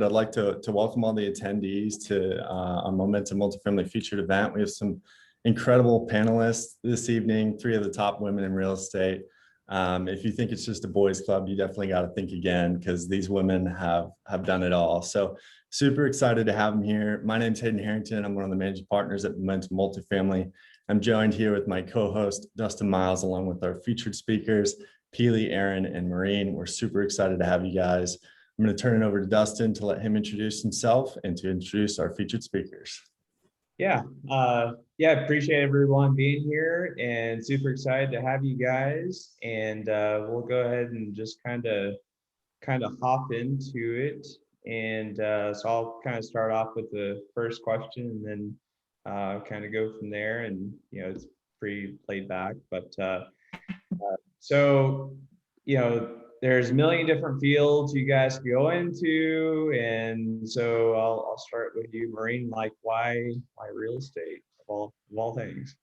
I'd like to welcome all the attendees to our Momentum Multifamily featured event. We have some incredible panelists this evening, 3 of the top women in real estate. If you think it's just a boys club, you definitely got to think again, because these women have done it all. So super excited to have them here. My name's Hayden Harrington. I'm one of the managing partners at Momentum Multifamily. I'm joined here with my co-host, Dustin Miles, along with our featured speakers, Pili, Erin, and Maureen. We're super excited to have you guys. I'm going to turn it over to Dustin to let him introduce himself and to introduce our featured speakers. Yeah, appreciate everyone being here and super excited to have you guys. And we'll go ahead and just kind of hop into it. And so I'll kind of start off with the first question and then kind of go from there. And it's pretty laid back, but so there's a million different fields you guys can go into, and so I'll start with you, Maureen. Like, why real estate of all things?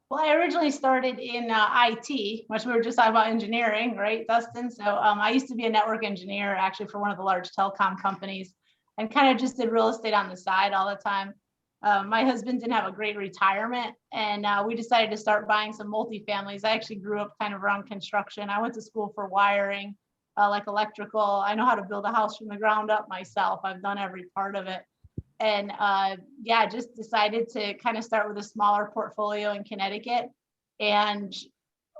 Well, I originally started in IT, which we were just talking about engineering, right, Dustin? So I used to be a network engineer, actually, for one of the large telecom companies, and kind of just did real estate on the side all the time. My husband didn't have a great retirement, and we decided to start buying some multifamilies. I actually grew up kind of around construction. I went to school for wiring, like electrical. I know how to build a house from the ground up myself. I've done every part of it. And just decided to kind of start with a smaller portfolio in Connecticut. And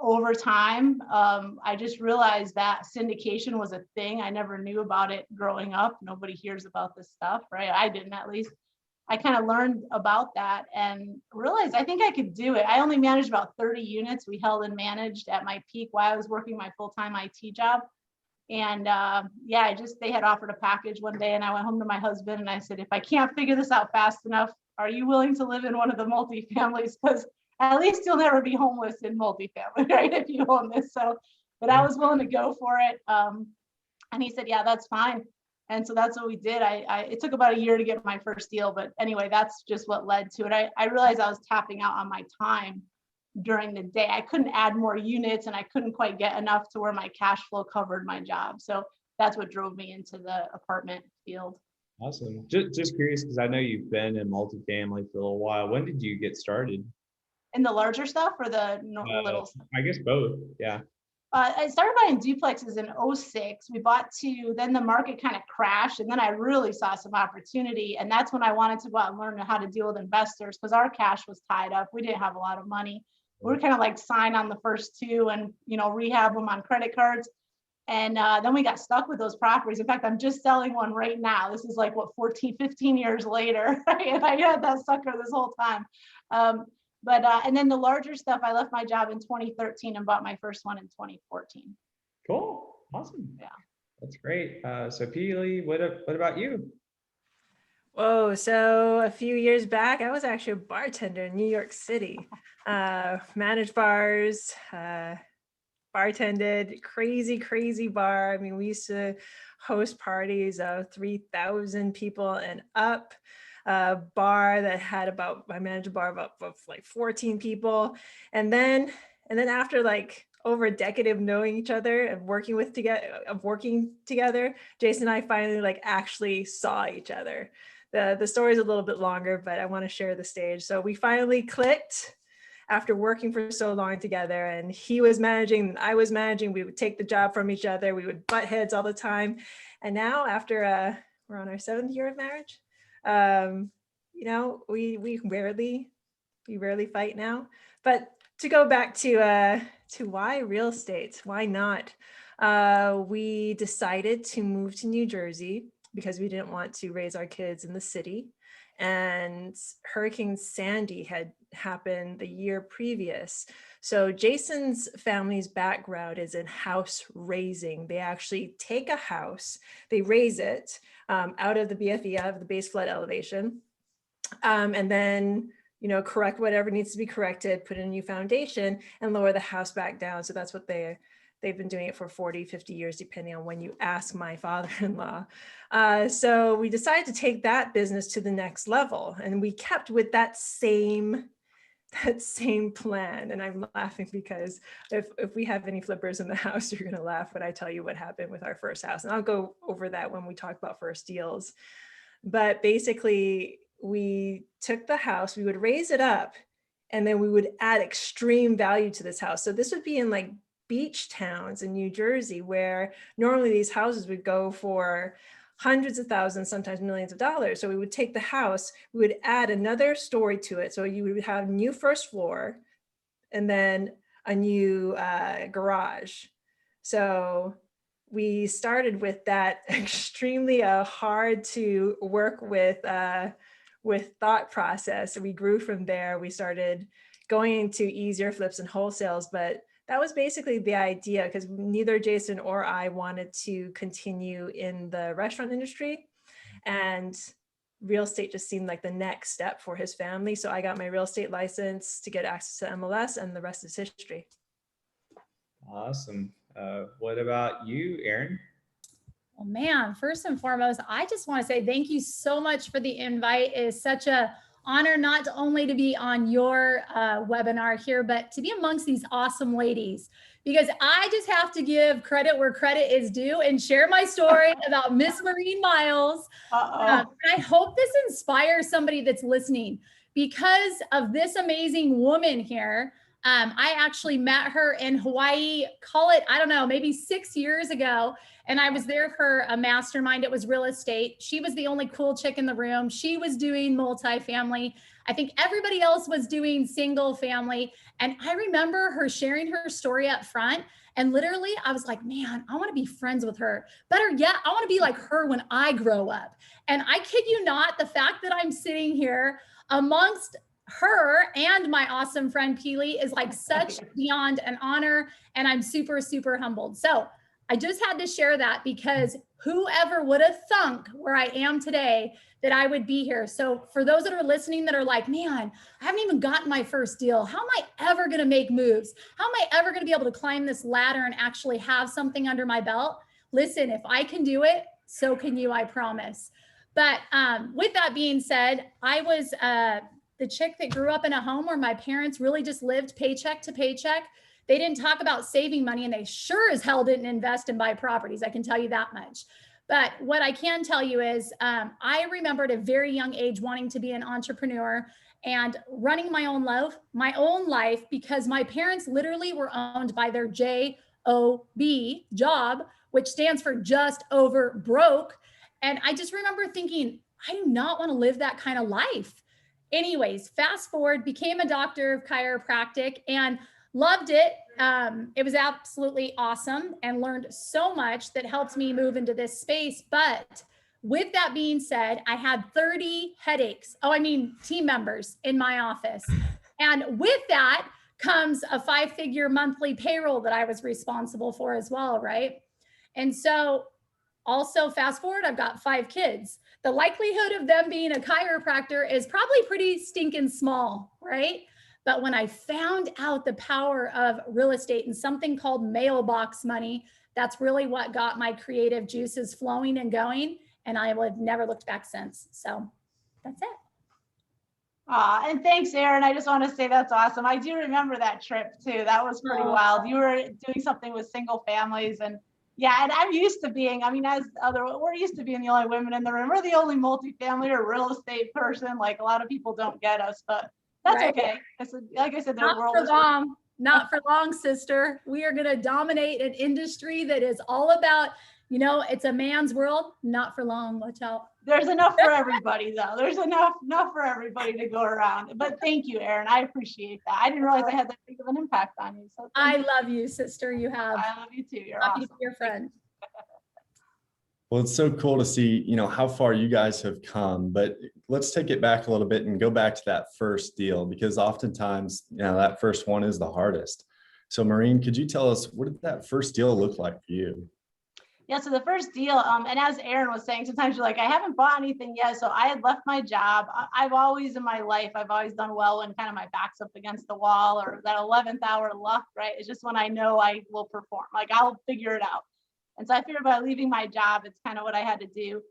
over time, I just realized that syndication was a thing. I never knew about it growing up. Nobody hears about this stuff, right? I didn't, at least. I kind of learned about that and realized I think I could do it. I only managed about 30 units we held and managed at my peak while I was working my full-time IT job. And they had offered a package one day, and I went home to my husband and I said, if I can't figure this out fast enough, are you willing to live in one of the multifamilies? Because at least you'll never be homeless in multifamily, right? If you own this. But I was willing to go for it. And he said, yeah, that's fine. And so that's what we did. It took about a year to get my first deal, but anyway, that's just what led to it. I realized I was tapping out on my time during the day. I couldn't add more units, and I couldn't quite get enough to where my cash flow covered my job. So that's what drove me into the apartment field. Awesome. Just curious, because I know you've been in multifamily for a little while. When did you get started? In the larger stuff or the little stuff? I guess both. Yeah. I started buying duplexes in 2006. We bought 2, then the market kind of crashed, and then I really saw some opportunity. And that's when I wanted to go out and learn how to deal with investors, because our cash was tied up. We didn't have a lot of money. We were kind of like sign on the first 2 and rehab them on credit cards. And then we got stuck with those properties. In fact, I'm just selling one right now. This is like 15 years later, right? And I had that sucker this whole time. And then the larger stuff, I left my job in 2013 and bought my first one in 2014. Cool. Awesome. Yeah. That's great. So Pili, what about you? Whoa, so a few years back, I was actually a bartender in New York City. Managed bars, bartended, crazy bar. I mean, we used to host parties of 3,000 people and up. A bar that had I managed a bar of like 14 people. And then after like over a decade of knowing each other and working together, Jason and I finally like actually saw each other. The story is a little bit longer, but I want to share the stage. So we finally clicked after working for so long together, and he was managing and I was managing. We would take the job from each other. We would butt heads all the time. And now after we're on our 7th year of marriage, we rarely fight now. But to go back to why real estate, why not? We decided to move to New Jersey because we didn't want to raise our kids in the city. And Hurricane Sandy had happened the year previous. So Jason's family's background is in house raising. They actually take a house, they raise it out of the BFE, out of the base flood elevation, and then correct whatever needs to be corrected, put in a new foundation, and lower the house back down. So that's what they've been doing it for 40, 50 years, depending on when you ask my father-in-law. So we decided to take that business to the next level. And we kept with that same that same plan. And I'm laughing because if we have any flippers in the house, you're gonna laugh when I tell you what happened with our first house. And I'll go over that when we talk about first deals. But basically, we took the house, we would raise it up, and then we would add extreme value to this house. So this would be in like beach towns in New Jersey, where normally these houses would go for hundreds of thousands, sometimes millions of dollars. So we would take the house, we would add another story to it. So you would have new first floor and then a new garage. So we started with that extremely hard to work with thought process. We grew from there. We started going into easier flips and wholesales, but that was basically the idea, because neither Jason or I wanted to continue in the restaurant industry, and real estate just seemed like the next step for his family. So I got my real estate license to get access to MLS, and the rest is history. Awesome. What about you, Erin? Well, man, first and foremost, I just want to say thank you so much for the invite. It is such a honor not only to be on your webinar here, but to be amongst these awesome ladies, because I just have to give credit where credit is due and share my story about Miss Maureen Miles. I hope this inspires somebody that's listening. Because of this amazing woman here, I actually met her in Hawaii, call it, I don't know, maybe 6 years ago. And I was there for a mastermind. It was real estate. She was the only cool chick in the room. She was doing multifamily. I think everybody else was doing single family. And I remember her sharing her story up front. And literally, I was like, man, I want to be friends with her. Better yet, I want to be like her when I grow up. And I kid you not, the fact that I'm sitting here amongst her and my awesome friend Pili is like such beyond an honor. And I'm super, super humbled. So I just had to share that, because whoever would have thunk where I am today that I would be here. So for those that are listening that are like, man, I haven't even gotten my first deal. How am I ever going to make moves? How am I ever going to be able to climb this ladder and actually have something under my belt? Listen, if I can do it, so can you, I promise. But with that being said, I was the chick that grew up in a home where my parents really just lived paycheck to paycheck. They didn't talk about saving money, and they sure as hell didn't invest and buy properties. I can tell you that much. But what I can tell you is I remembered at a very young age wanting to be an entrepreneur and running my own life, because my parents literally were owned by their J-O-B, job, which stands for just over broke. And I just remember thinking, I do not want to live that kind of life. Anyways, fast forward, became a doctor of chiropractic and loved it. It was absolutely awesome and learned so much that helped me move into this space. But with that being said, I had 30 headaches. Team members in my office. And with that comes a 5-figure monthly payroll that I was responsible for as well, right? And so also fast forward, I've got 5 kids. The likelihood of them being a chiropractor is probably pretty stinking small, right? But when I found out the power of real estate and something called mailbox money, that's really what got my creative juices flowing and going. And I have never looked back since. So that's it. And thanks, Erin. I just want to say that's awesome. I do remember that trip too. That was pretty wild. You were doing something with single families, and yeah, and I'm used to being, we're used to being the only women in the room. We're the only multifamily or real estate person. Like, a lot of people don't get us, but that's right. Okay. Like I said, the world is long. Not for long, sister. We are going to dominate an industry that is all about, it's a man's world. Not for long. Watch out. There's enough for everybody, though. There's enough for everybody to go around. But thank you, Erin. I appreciate that. I didn't realize I had that big of an impact on you. So I love you, sister. You have. I love you too. You're happy awesome. to be your friend. Well, it's so cool to see, how far you guys have come, but let's take it back a little bit and go back to that first deal, because oftentimes, that first one is the hardest. So Maureen, could you tell us, what did that first deal look like for you? Yeah, so the first deal, and as Erin was saying, sometimes you're like, I haven't bought anything yet. So I had left my job. I've always in my life, I've always done well when kind of my back's up against the wall, or that 11th hour luck, right? It's just when I know I will perform, like I'll figure it out. And so I figured by leaving my job, it's kind of what I had to do.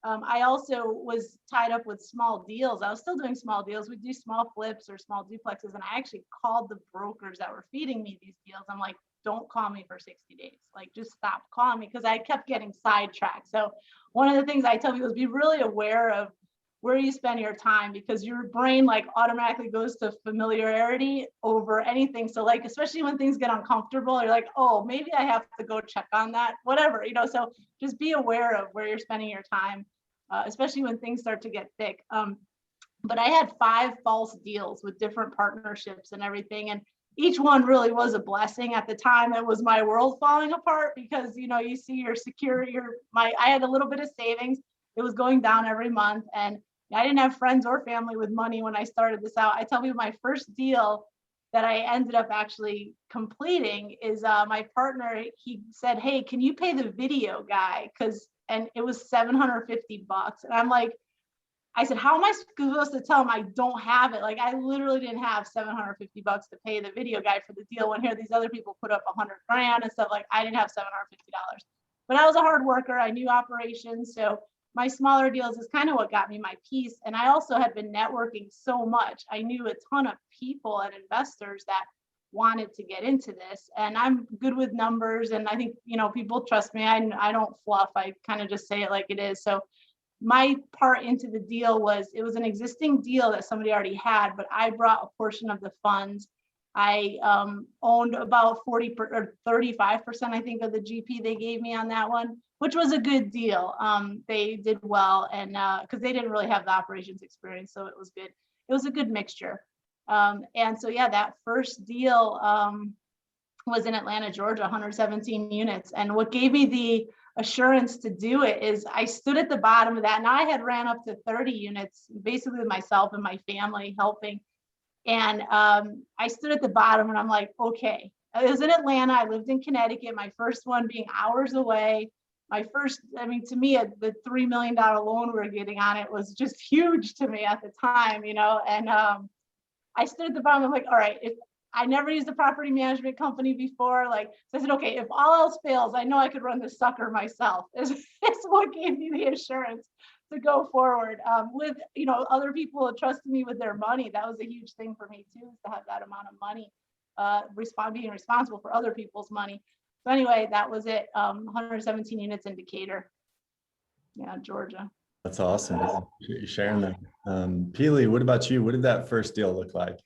I also was tied up with small deals. I was still doing small deals. We do small flips or small duplexes. And I actually called the brokers that were feeding me these deals. I'm like, don't call me for 60 days. Like, just stop calling me, because I kept getting sidetracked. So one of the things I tell people is be really aware of where you spend your time, because your brain like automatically goes to familiarity over anything. So like, especially when things get uncomfortable, you're like, oh, maybe I have to go check on that, whatever, so just be aware of where you're spending your time, especially when things start to get thick. But I had 5 false deals with different partnerships and everything. And each one really was a blessing. At the time, it was my world falling apart, because, you see your security, I had a little bit of savings. It was going down every month. And I didn't have friends or family with money when I started this out. I tell people my first deal that I ended up actually completing is my partner, he said, hey, can you pay the video guy? And it was $750. And I'm like, I said, how am I supposed to tell him I don't have it? Like, I literally didn't have $750 to pay the video guy for the deal, when here these other people put up 100 grand and stuff. Like, I didn't have $750. But I was a hard worker. I knew operations. So my smaller deals is kind of what got me my piece. And I also had been networking so much. I knew a ton of people and investors that wanted to get into this. And I'm good with numbers. And I think, people trust me. I don't fluff. I kind of just say it like it is. So my part into the deal was, it was an existing deal that somebody already had, but I brought a portion of the funds. I owned about 40 or 35%, I think, of the GP they gave me on that one, which was a good deal. They did well, and because they didn't really have the operations experience, so it was good. It was a good mixture. And so, yeah, that first deal was in Atlanta, Georgia, 117 units. And what gave me the assurance to do it is I stood at the bottom of that, and I had ran up to 30 units, basically with myself and my family helping. And I stood at the bottom, and I'm like, okay, it was in Atlanta. I lived in Connecticut, my first one being hours away. To me, the $3 million loan we were getting on it was just huge to me at the time, and I stood at the bottom. I'm like, all right, if I never used a property management company before, so I said, okay, if all else fails, I know I could run this sucker myself. Is what gave me the assurance to go forward with, other people trusting me with their money. That was a huge thing for me too, to have that amount of money, being responsible for other people's money. So anyway, that was it. 117 units in Decatur. Yeah, Georgia. That's awesome. I appreciate you sharing that. Pili, what about you? What did that first deal look like?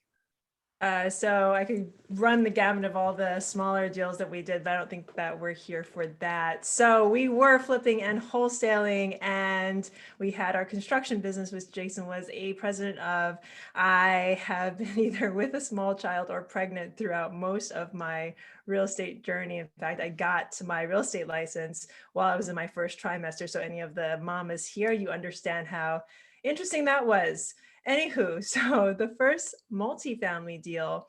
So I could run the gamut of all the smaller deals that we did, but I don't think that we're here for that. So we were flipping and wholesaling, and we had our construction business, which Jason was a president of. I have been either with a small child or pregnant throughout most of my real estate journey. In fact, I got to my real estate license while I was in my first trimester. So any of the mamas here, you understand how interesting that was. Anywho, so the first multifamily deal,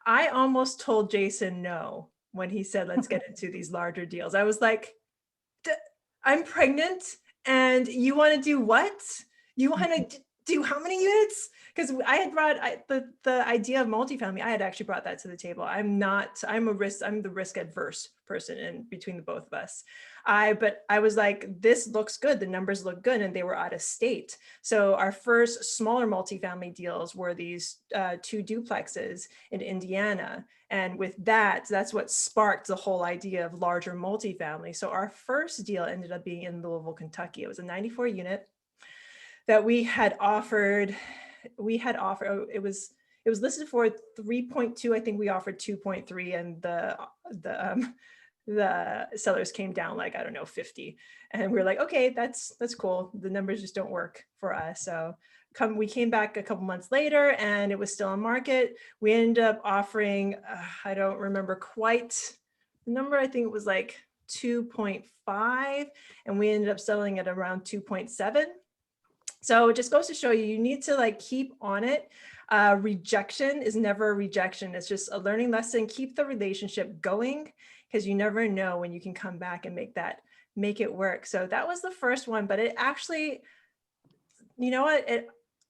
I almost told Jason no when he said, let's get into these larger deals. I was like, I'm pregnant and you want to do what? You want to do how many units? Because I had brought the idea of multifamily, I had actually brought that to the table. I'm the risk adverse person in between the both of us. But I was like, this looks good. The numbers look good. And they were out of state. So our first smaller multifamily deals were these 2 duplexes in Indiana. And with that's what sparked the whole idea of larger multifamily. So our first deal ended up being in Louisville, Kentucky. It was a 94 unit that we had offered. It was listed for 3.2. I think we offered 2.3, and the sellers came down like, I don't know, 50. And we were like, okay, that's cool. The numbers just don't work for us. So we came back a couple months later and it was still on market. We ended up offering, I don't remember quite the number. I think it was like 2.5, and we ended up selling at around 2.7. So it just goes to show you, you need to keep on it. Rejection is never a rejection. It's just a learning lesson. Keep the relationship going, because you never know when you can come back and make it work. So that was the first one, but it actually, you know what?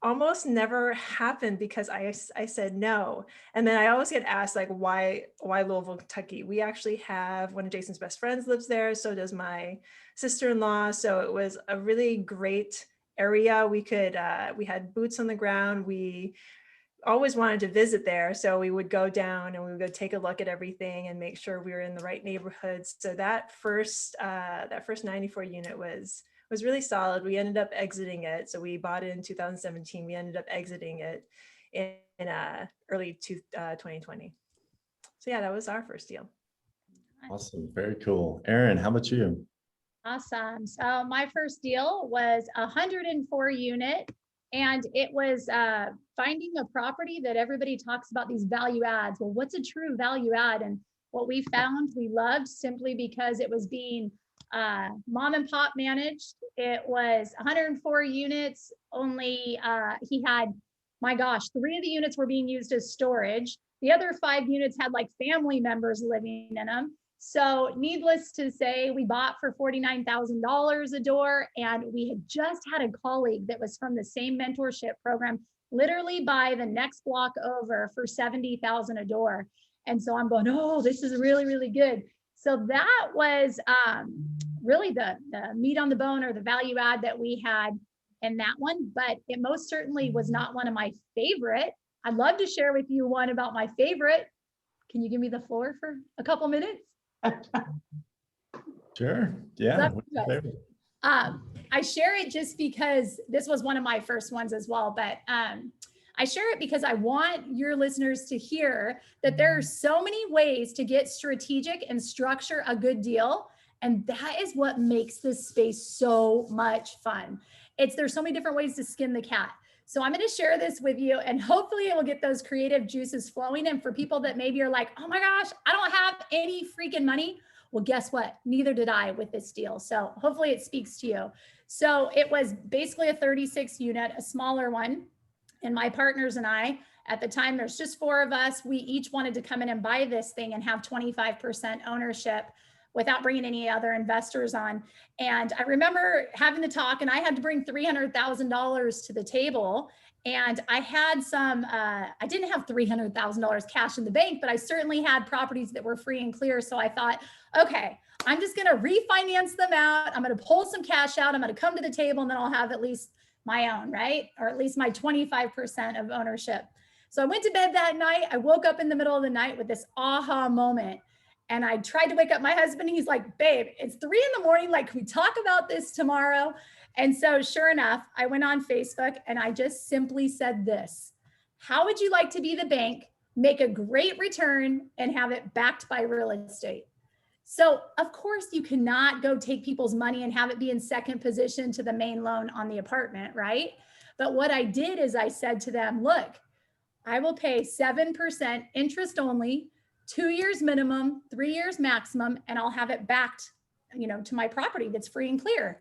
almost never happened because I said no. And then I always get asked like, why Louisville, Kentucky? We actually have one of Jason's best friends lives there. So does my sister-in-law. So it was a really great area. We had boots on the ground. We always wanted to visit there. So we would go down and we would go take a look at everything and make sure we were in the right neighborhoods. So that first 94 unit was really solid. We ended up exiting it. So we bought it in 2017. We ended up exiting it in early 2020. So yeah, that was our first deal. Awesome. Very cool. Erin, how about you? Awesome. So my first deal was 104 unit, and it was finding a property that everybody talks about these value adds. Well, what's a true value add? And what we found we loved simply because it was being mom and pop managed. It was 104 units. Only he had, my gosh, 3 of the units were being used as storage. The other 5 units had like family members living in them. So needless to say, we bought for $49,000 a door, and we had just had a colleague that was from the same mentorship program literally buy the next block over for $70,000 a door. And so I'm going, oh, this is really, really good. So that was really the meat on the bone, or the value add that we had in that one, but it most certainly was not one of my favorite. I'd love to share with you one about my favorite. Can you give me the floor for a couple minutes? Sure. Yeah. I share it just because this was one of my first ones as well, but I share it because I want your listeners to hear that there are so many ways to get strategic and structure a good deal. And that is what makes this space so much fun. There's so many different ways to skin the cat. So I'm going to share this with you, and hopefully it will get those creative juices flowing. And for people that maybe are like, oh my gosh, I don't have any freaking money. Well, guess what? Neither did I with this deal. So hopefully it speaks to you. So it was basically a 36 unit, a smaller one. And my partners and I, at the time, there's just 4 of us. We each wanted to come in and buy this thing and have 25% ownership without bringing any other investors on. And I remember having the talk, and I had to bring $300,000 to the table. And I had some, I didn't have $300,000 cash in the bank, but I certainly had properties that were free and clear. So I thought, okay, I'm just going to refinance them out. I'm going to pull some cash out. I'm going to come to the table, and then I'll have at least my own, right? Or at least my 25% of ownership. So I went to bed that night. I woke up in the middle of the night with this aha moment. And I tried to wake up my husband. He's like, babe, it's 3 a.m. Like, can we talk about this tomorrow? And so sure enough, I went on Facebook and I just simply said this: how would you like to be the bank, make a great return, and have it backed by real estate? So of course you cannot go take people's money and have it be in second position to the main loan on the apartment, right? But what I did is I said to them, look, I will pay 7% interest only, 2 years minimum, 3 years maximum, and I'll have it backed, to my property that's free and clear.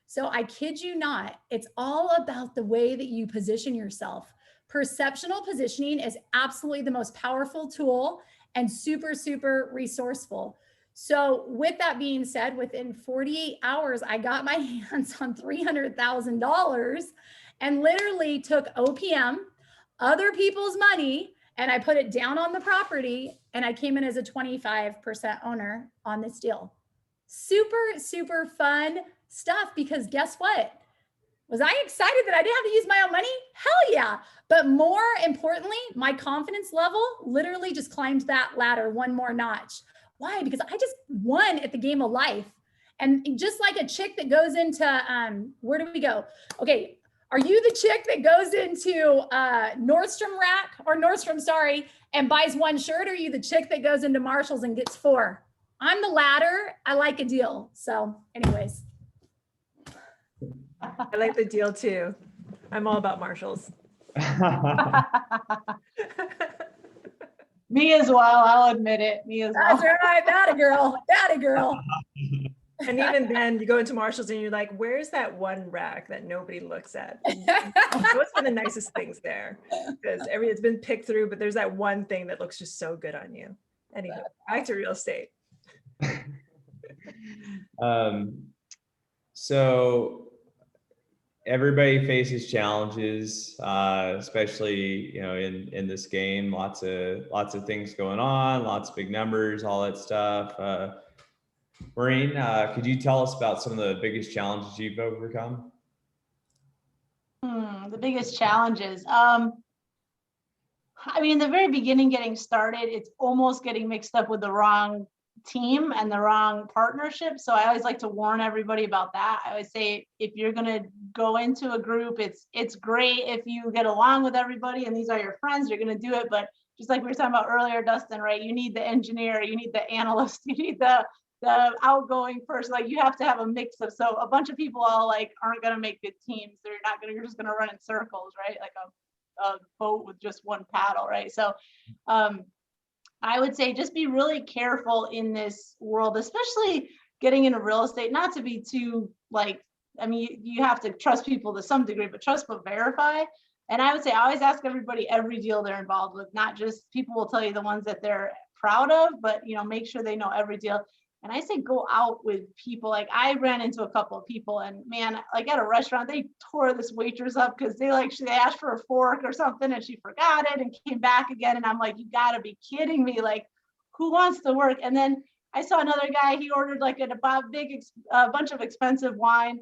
So I kid you not, it's all about the way that you position yourself. Perceptional positioning is absolutely the most powerful tool and super, super resourceful. So with that being said, within 48 hours, I got my hands on $300,000 and literally took OPM, other people's money, and I put it down on the property, and I came in as a 25% owner on this deal. Super, super fun stuff, because guess what? Was I excited that I didn't have to use my own money? Hell yeah. But more importantly, my confidence level literally just climbed that ladder one more notch. Why? Because I just won at the game of life. And just like a chick that goes into, where do we go? Okay. Are you the chick that goes into Nordstrom, and buys 1 shirt? Or are you the chick that goes into Marshall's and gets 4? I'm the latter. I like a deal. So anyways. I like the deal too. I'm all about Marshall's. Me as well. I'll admit it. Me as well. That's right. That a girl. And even then you go into Marshall's and you're like, where's that one rack that nobody looks at? What's been the nicest things there? Because it's been picked through, but there's that one thing that looks just so good on you. Anyway, back to real estate. So everybody faces challenges, especially, you know, in this game. Lots of things going on, lots of big numbers, all that stuff. Maureen, could you tell us about some of the biggest challenges you've overcome? The biggest challenges. I mean, in the very beginning, getting started, it's almost getting mixed up with the wrong team and the wrong partnership. So I always like to warn everybody about that. I always say, if you're going to go into a group, it's great if you get along with everybody and these are your friends, you're going to do it. But just like we were talking about earlier, Dustin, right? You need the engineer, you need the analyst, you need the outgoing person. Like, you have to have a mix of, so a bunch of people all like aren't going to make good teams. You're just going to run in circles, right? Like a boat with just one paddle, right? So I would say just be really careful in this world, especially getting into real estate, not to be too like, I mean, you have to trust people to some degree, but trust but verify. And I would say, I always ask everybody every deal they're involved with, not just, people will tell you the ones that they're proud of, but, you know, make sure they know every deal. And I say, go out with people. Like, I ran into a couple of people, and man, like at a restaurant, they tore this waitress up because they asked for a fork or something and she forgot it and came back again. And I'm like, you gotta be kidding me. Like, who wants to work? And then I saw another guy, he ordered like a bunch of expensive wine.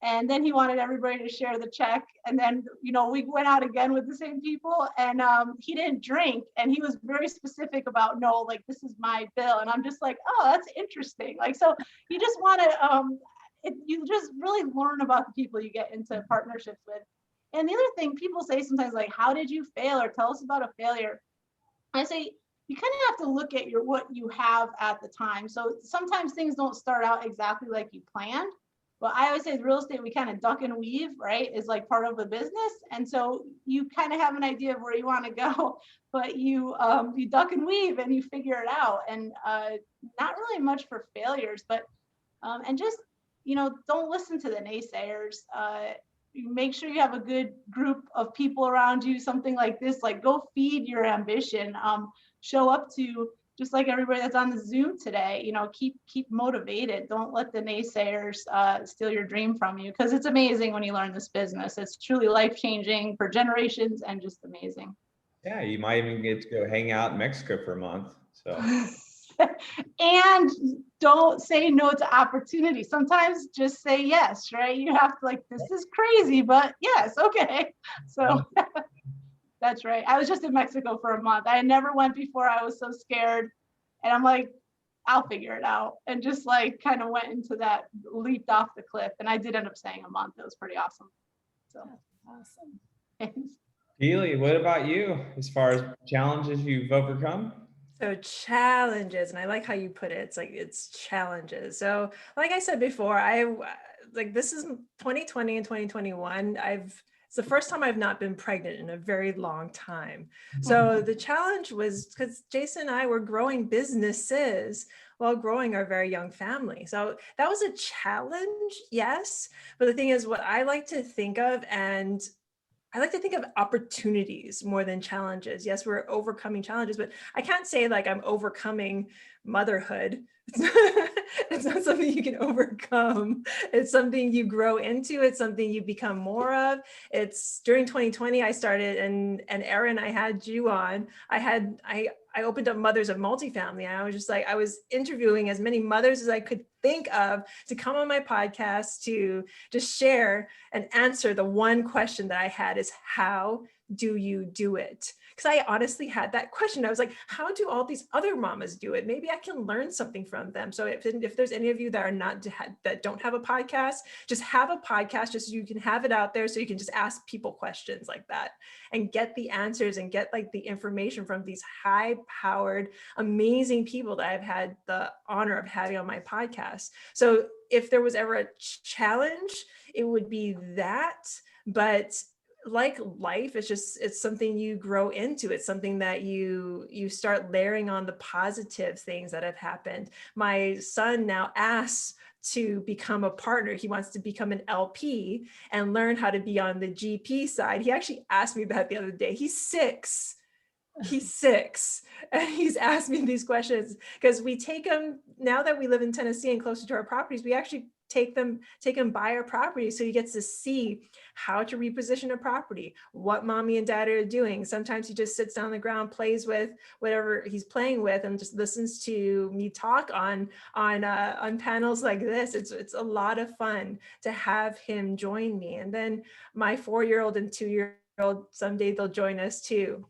And then he wanted everybody to share the check. And then, you know, we went out again with the same people, and he didn't drink. And he was very specific about, no, like, this is my bill. And I'm just like, oh, that's interesting. Like, so you just want to, you just really learn about the people you get into partnerships with. And the other thing people say sometimes, like, how did you fail? Or tell us about a failure. I say, you kind of have to look at what you have at the time. So sometimes things don't start out exactly like you planned. But I always say, real estate, we kind of duck and weave, right? Is like part of the business. And so you kind of have an idea of where you want to go, but you duck and weave and you figure it out. And not really much for failures, but and just, you know, don't listen to the naysayers. You make sure you have a good group of people around you. Something like this, like, go feed your ambition. Show up to, just like everybody that's on the Zoom today, you know, keep motivated. Don't let the naysayers steal your dream from you, because it's amazing when you learn this business. It's truly life-changing for generations and just amazing. Yeah, you might even get to go hang out in Mexico for a month. So. And don't say no to opportunity. Sometimes just say yes, right? You have to, like, this is crazy, but yes, okay. So that's right. I was just in Mexico for a month. I never went before. I was so scared. And I'm like, I'll figure it out. And just like kind of went into that, leaped off the cliff. And I did end up staying a month. It was pretty awesome. So awesome. Pili, what about you as far as challenges you've overcome? So challenges, and I like how you put it. It's like, it's challenges. So like I said before, this is 2020 and 2021. It's the first time I've not been pregnant in a very long time. So the challenge was because Jason and I were growing businesses while growing our very young family. So that was a challenge, yes. But the thing is, what I like to think of, and I like to think of opportunities more than challenges. Yes, we're overcoming challenges, but I can't say like I'm overcoming motherhood. It's not something you can overcome. It's something you grow into. It's something you become more of. It's during 2020, I started, and Erin, I had you on. I opened up Mothers of Multifamily. And I was just like, I was interviewing as many mothers as I could think of to come on my podcast to just share and answer the one question that I had is, how do you do it? Because I honestly had that question. I was like, how do all these other mamas do it? Maybe I can learn something from them. So if there's any of you that are that don't have a podcast, just have a podcast, just so you can have it out there, so you can just ask people questions like that and get the answers and get like the information from these high-powered, amazing people that I've had the honor of having on my podcast. So if there was ever a challenge, it would be that. But like life, it's something you grow into. It's something that you start layering on the positive things that have happened. My son now asks to become a partner. He wants to become an LP and learn how to be on the GP side. He actually asked me that the other day. He's six, and he's asked me these questions because we take him, now that we live in Tennessee and closer to our properties, we actually take them by our property so he gets to see how to reposition a property, what mommy and dad are doing. Sometimes he just sits down on the ground, plays with whatever he's playing with, and just listens to me talk on panels like this. It's a lot of fun to have him join me. And then my 4-year-old and 2-year-old, someday they'll join us too.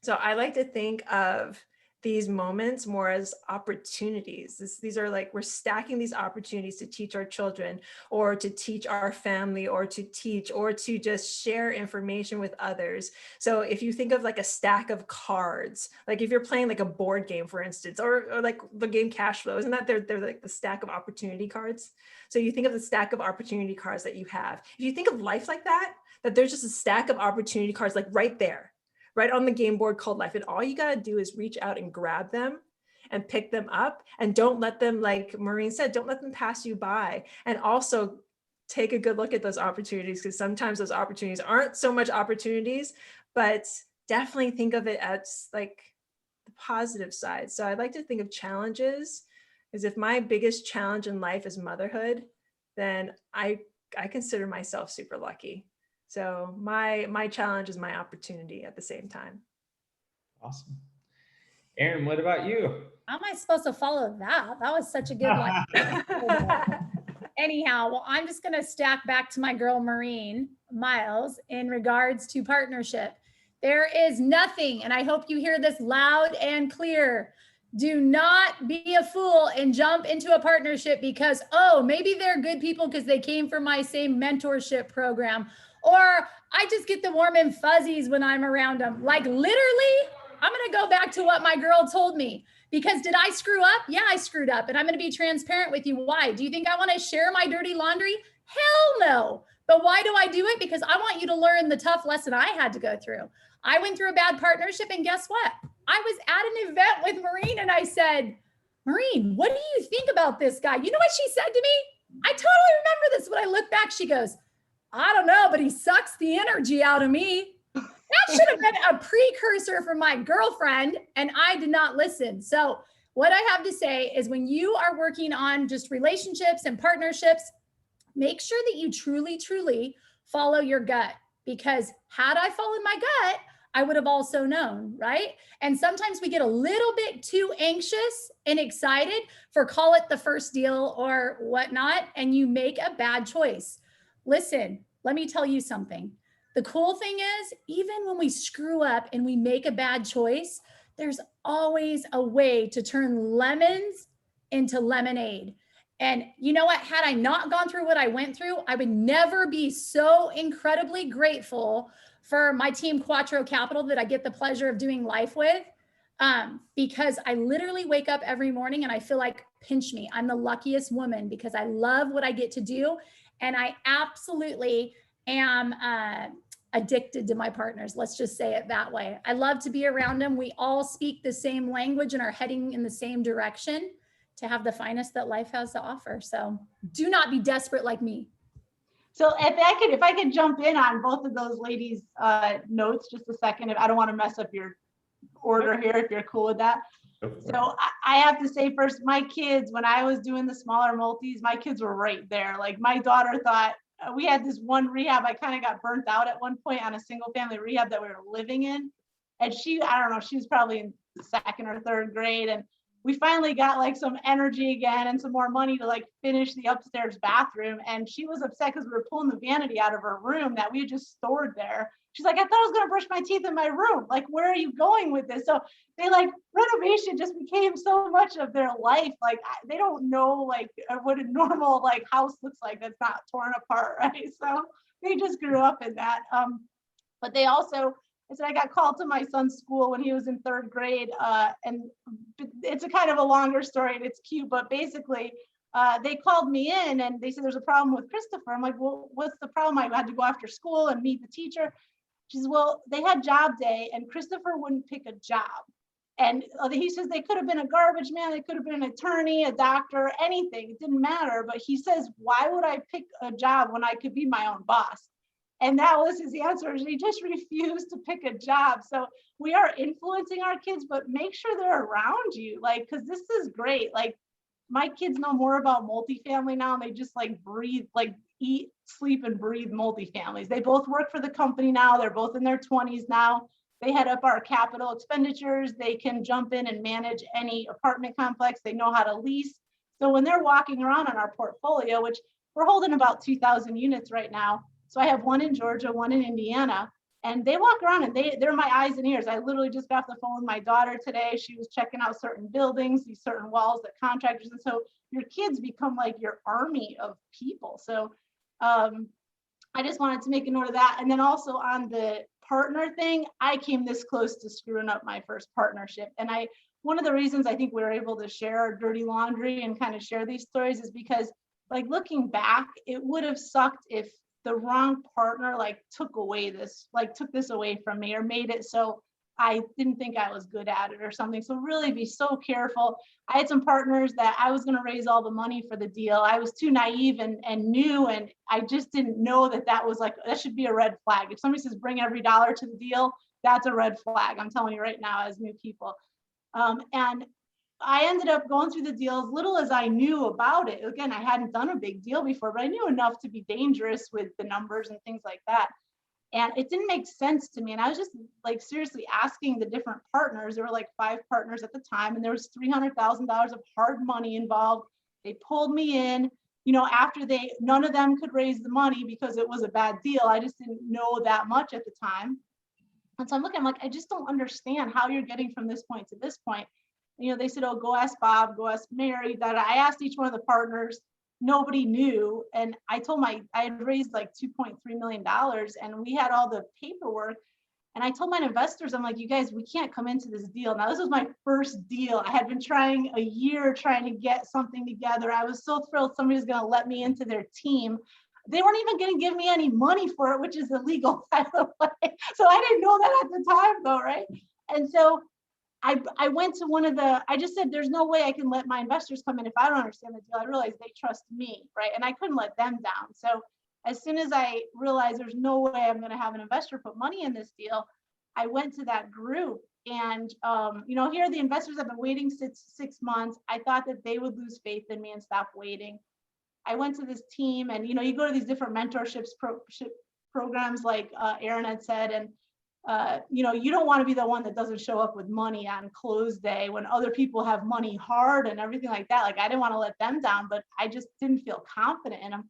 So I like to think of these moments more as opportunities. These are like, we're stacking these opportunities to teach our children, or to teach our family, or to teach, or to just share information with others. So if you think of like a stack of cards, like if you're playing like a board game, for instance, or like the game Cash Flow, isn't that they're like the stack of opportunity cards? So you think of the stack of opportunity cards that you have. If you think of life like that there's just a stack of opportunity cards like right there, right on the game board called life. And all you got to do is reach out and grab them and pick them up, and don't let them, like Maureen said, don't let them pass you by. And also take a good look at those opportunities, because sometimes those opportunities aren't so much opportunities, but definitely think of it as like the positive side. So I like to think of challenges as if my biggest challenge in life is motherhood, then I consider myself super lucky. So my challenge is my opportunity at the same time. Awesome. Erin, what about you? How am I supposed to follow that? That was such a good life. Anyhow, well, I'm just going to stack back to my girl, Maureen Miles, in regards to partnership. There is nothing, and I hope you hear this loud and clear. Do not be a fool and jump into a partnership because, oh, maybe they're good people because they came from my same mentorship program, or I just get the warm and fuzzies when I'm around them. Like literally, I'm going to go back to what my girl told me, because did I screw up? Yeah, I screwed up, and I'm going to be transparent with you. Why? Do you think I want to share my dirty laundry? Hell no. But why do I do it? Because I want you to learn the tough lesson I had to go through. I went through a bad partnership, and guess what? I was at an event with Maureen, and I said, Maureen, what do you think about this guy? You know what she said to me? I totally remember this. When I look back, she goes, I don't know, but he sucks the energy out of me. That should have been a precursor for my girlfriend, and I did not listen. So what I have to say is, when you are working on just relationships and partnerships, make sure that you truly, truly follow your gut, because had I followed my gut, I would have also known, right? And sometimes we get a little bit too anxious and excited for, call it the first deal or whatnot, and you make a bad choice. Listen, let me tell you something. The cool thing is, even when we screw up and we make a bad choice, there's always a way to turn lemons into lemonade. And you know what? Had I not gone through what I went through, I would never be so incredibly grateful for my team Quattro Capital that I get the pleasure of doing life with, because I literally wake up every morning and I feel like, pinch me. I'm the luckiest woman because I love what I get to do. And I absolutely am addicted to my partners. Let's just say it that way. I love to be around them. We all speak the same language and are heading in the same direction to have the finest that life has to offer. So do not be desperate like me. So if I could jump in on both of those ladies' notes just a second, if I don't want to mess up your order here, if you're cool with that. So I have to say first, my kids, when I was doing the smaller multis, my kids were right there. Like my daughter thought, we had this one rehab, I kind of got burnt out at one point on a single family rehab that we were living in. And I don't know, she was probably in 2nd or 3rd grade. And we finally got like some energy again and some more money to like finish the upstairs bathroom. And she was upset because we were pulling the vanity out of her room that we had just stored there. She's like, I thought I was going to brush my teeth in my room. Like, where are you going with this? So they like, renovation just became so much of their life. Like they don't know like what a normal like house looks like that's not torn apart, right? So they just grew up in that. But they also, I said, I got called to my son's school when he was in 3rd grade. And it's a kind of a longer story and it's cute, but basically they called me in and they said, there's a problem with Christopher. I'm like, well, what's the problem? I had to go after school and meet the teacher. She says, well, they had job day and Christopher wouldn't pick a job. And he says they could have been a garbage man, they could have been an attorney, a doctor, anything. It didn't matter. But he says, why would I pick a job when I could be my own boss? And that was his answer. He just refused to pick a job. So we are influencing our kids, but make sure they're around you, like, because this is great. Like my kids know more about multifamily now, and they just like breathe, like eat, sleep, and breathe multifamilies. They both work for the company now. They're both in their 20s now. They head up our capital expenditures. They can jump in and manage any apartment complex. They know how to lease. So when they're walking around on our portfolio, which we're holding about 2,000 units right now. So I have one in Georgia, one in Indiana, and they walk around and they're my eyes and ears. I literally just got off the phone with my daughter today. She was checking out certain buildings, these certain walls that contractors. And so your kids become like your army of people. So I just wanted to make a note of that. And then also on the partner thing, I came this close to screwing up my first partnership. And one of the reasons I think we were able to share our dirty laundry and kind of share these stories is because, like, looking back, it would have sucked if the wrong partner like took this away from me or made it so I didn't think I was good at it or something. So really be so careful. I had some partners that I was going to raise all the money for the deal. I was too naive and new, and I just didn't know that was like, that should be a red flag. If somebody says bring every dollar to the deal, that's a red flag. I'm telling you right now, as new people. And I ended up going through the deal as little as I knew about it. Again, I hadn't done a big deal before, but I knew enough to be dangerous with the numbers and things like that. And it didn't make sense to me. And I was just like seriously asking the different partners. There were like 5 partners at the time, and there was $300,000 of hard money involved. They pulled me in, after none of them could raise the money because it was a bad deal. I just didn't know that much at the time. And so I'm like, I just don't understand how you're getting from this point to this point. They said, oh, go ask Bob, go ask Mary. That I asked each one of the partners. Nobody knew. And I had raised like $2.3 million, and we had all the paperwork. And I told my investors, I'm like, you guys, we can't come into this deal. Now, this was my first deal. I had been trying a year trying to get something together. I was so thrilled somebody was going to let me into their team. They weren't even going to give me any money for it, which is illegal, by the way. So I didn't know that at the time, though, right? And so I went to I just said, there's no way I can let my investors come in if I don't understand the deal. I realized they trust me, right? And I couldn't let them down. So as soon as I realized there's no way I'm going to have an investor put money in this deal, I went to that group. And, here the investors have been waiting 6 months. I thought that they would lose faith in me and stop waiting. I went to this team, and, you go to these different mentorships programs like Erin had said, and you don't want to be the one that doesn't show up with money on close day when other people have money hard and everything like that. Like, I didn't want to let them down, but I just didn't feel confident in them.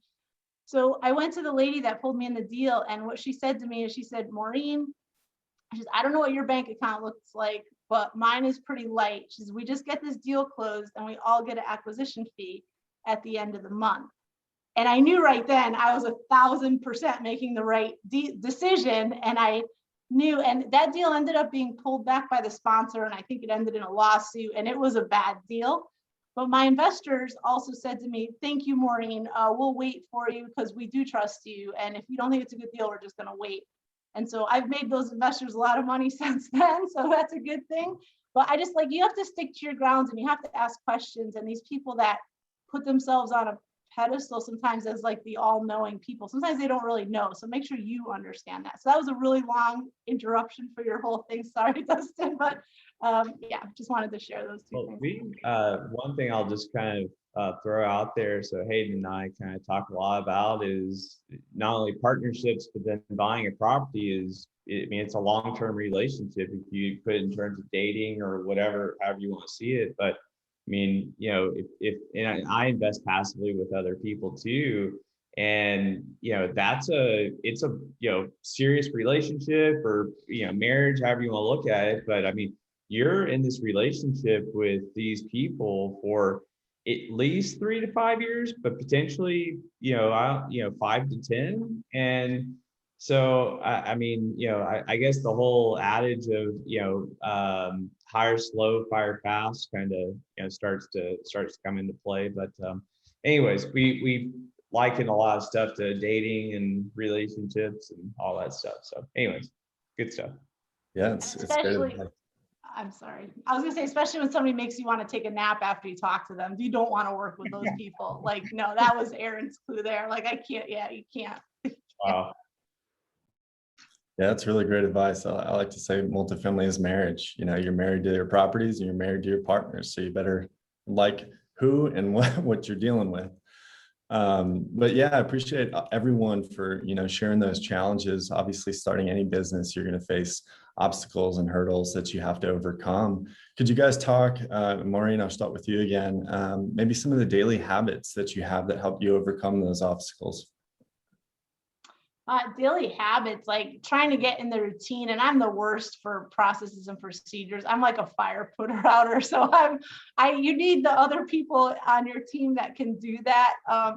So I went to the lady that pulled me in the deal, and what she said to me is, she said, Maureen, she said, I don't know what your bank account looks like, but mine is pretty light. She says, we just get this deal closed and we all get an acquisition fee at the end of the month. And I knew right then I was 1,000% making the right decision. And I knew, and that deal ended up being pulled back by the sponsor, and I think it ended in a lawsuit, and it was a bad deal. But my investors also said to me, thank you, Maureen, we'll wait for you because we do trust you. And if you don't think it's a good deal, we're just going to wait. And so I've made those investors a lot of money since then. So that's a good thing. But I just you have to stick to your grounds, and you have to ask questions. And these people that put themselves on a pedestal sometimes as like the all-knowing people, sometimes they don't really know. So make sure you understand that. So that was a really long interruption for your whole thing. Sorry, Dustin, but yeah, just wanted to share those two things. One thing I'll just kind of throw out there, so Hayden and I kind of talk a lot about, is not only partnerships, but then buying a property is, it's a long-term relationship if you put it in terms of dating or whatever, however you want to see it. But if and I invest passively with other people too, and it's a serious relationship or marriage, however you want to look at it. But you're in this relationship with these people for at least 3 to 5 years, but potentially 5 to 10. And so I guess the whole adage of hire slow, fire fast kind of starts to come into play. But anyways, we liken a lot of stuff to dating and relationships and all that stuff. So anyways, good stuff. Yeah, it's especially, I'm sorry. I was gonna say, especially when somebody makes you want to take a nap after you talk to them. You don't want to work with those people. Like, no, that was Erin's clue there. Like, I can't, you can't. Wow. Yeah, that's really great advice. I like to say multifamily is marriage. You're married to your properties and you're married to your partners. So you better like who and what you're dealing with. But yeah, I appreciate everyone for, sharing those challenges. Obviously, starting any business, you're going to face obstacles and hurdles that you have to overcome. Could you guys talk, Maureen, I'll start with you again, maybe some of the daily habits that you have that help you overcome those obstacles? Daily habits, like trying to get in the routine, and I'm the worst for processes and procedures. I'm like a fire putter outer, so you need the other people on your team that can do that.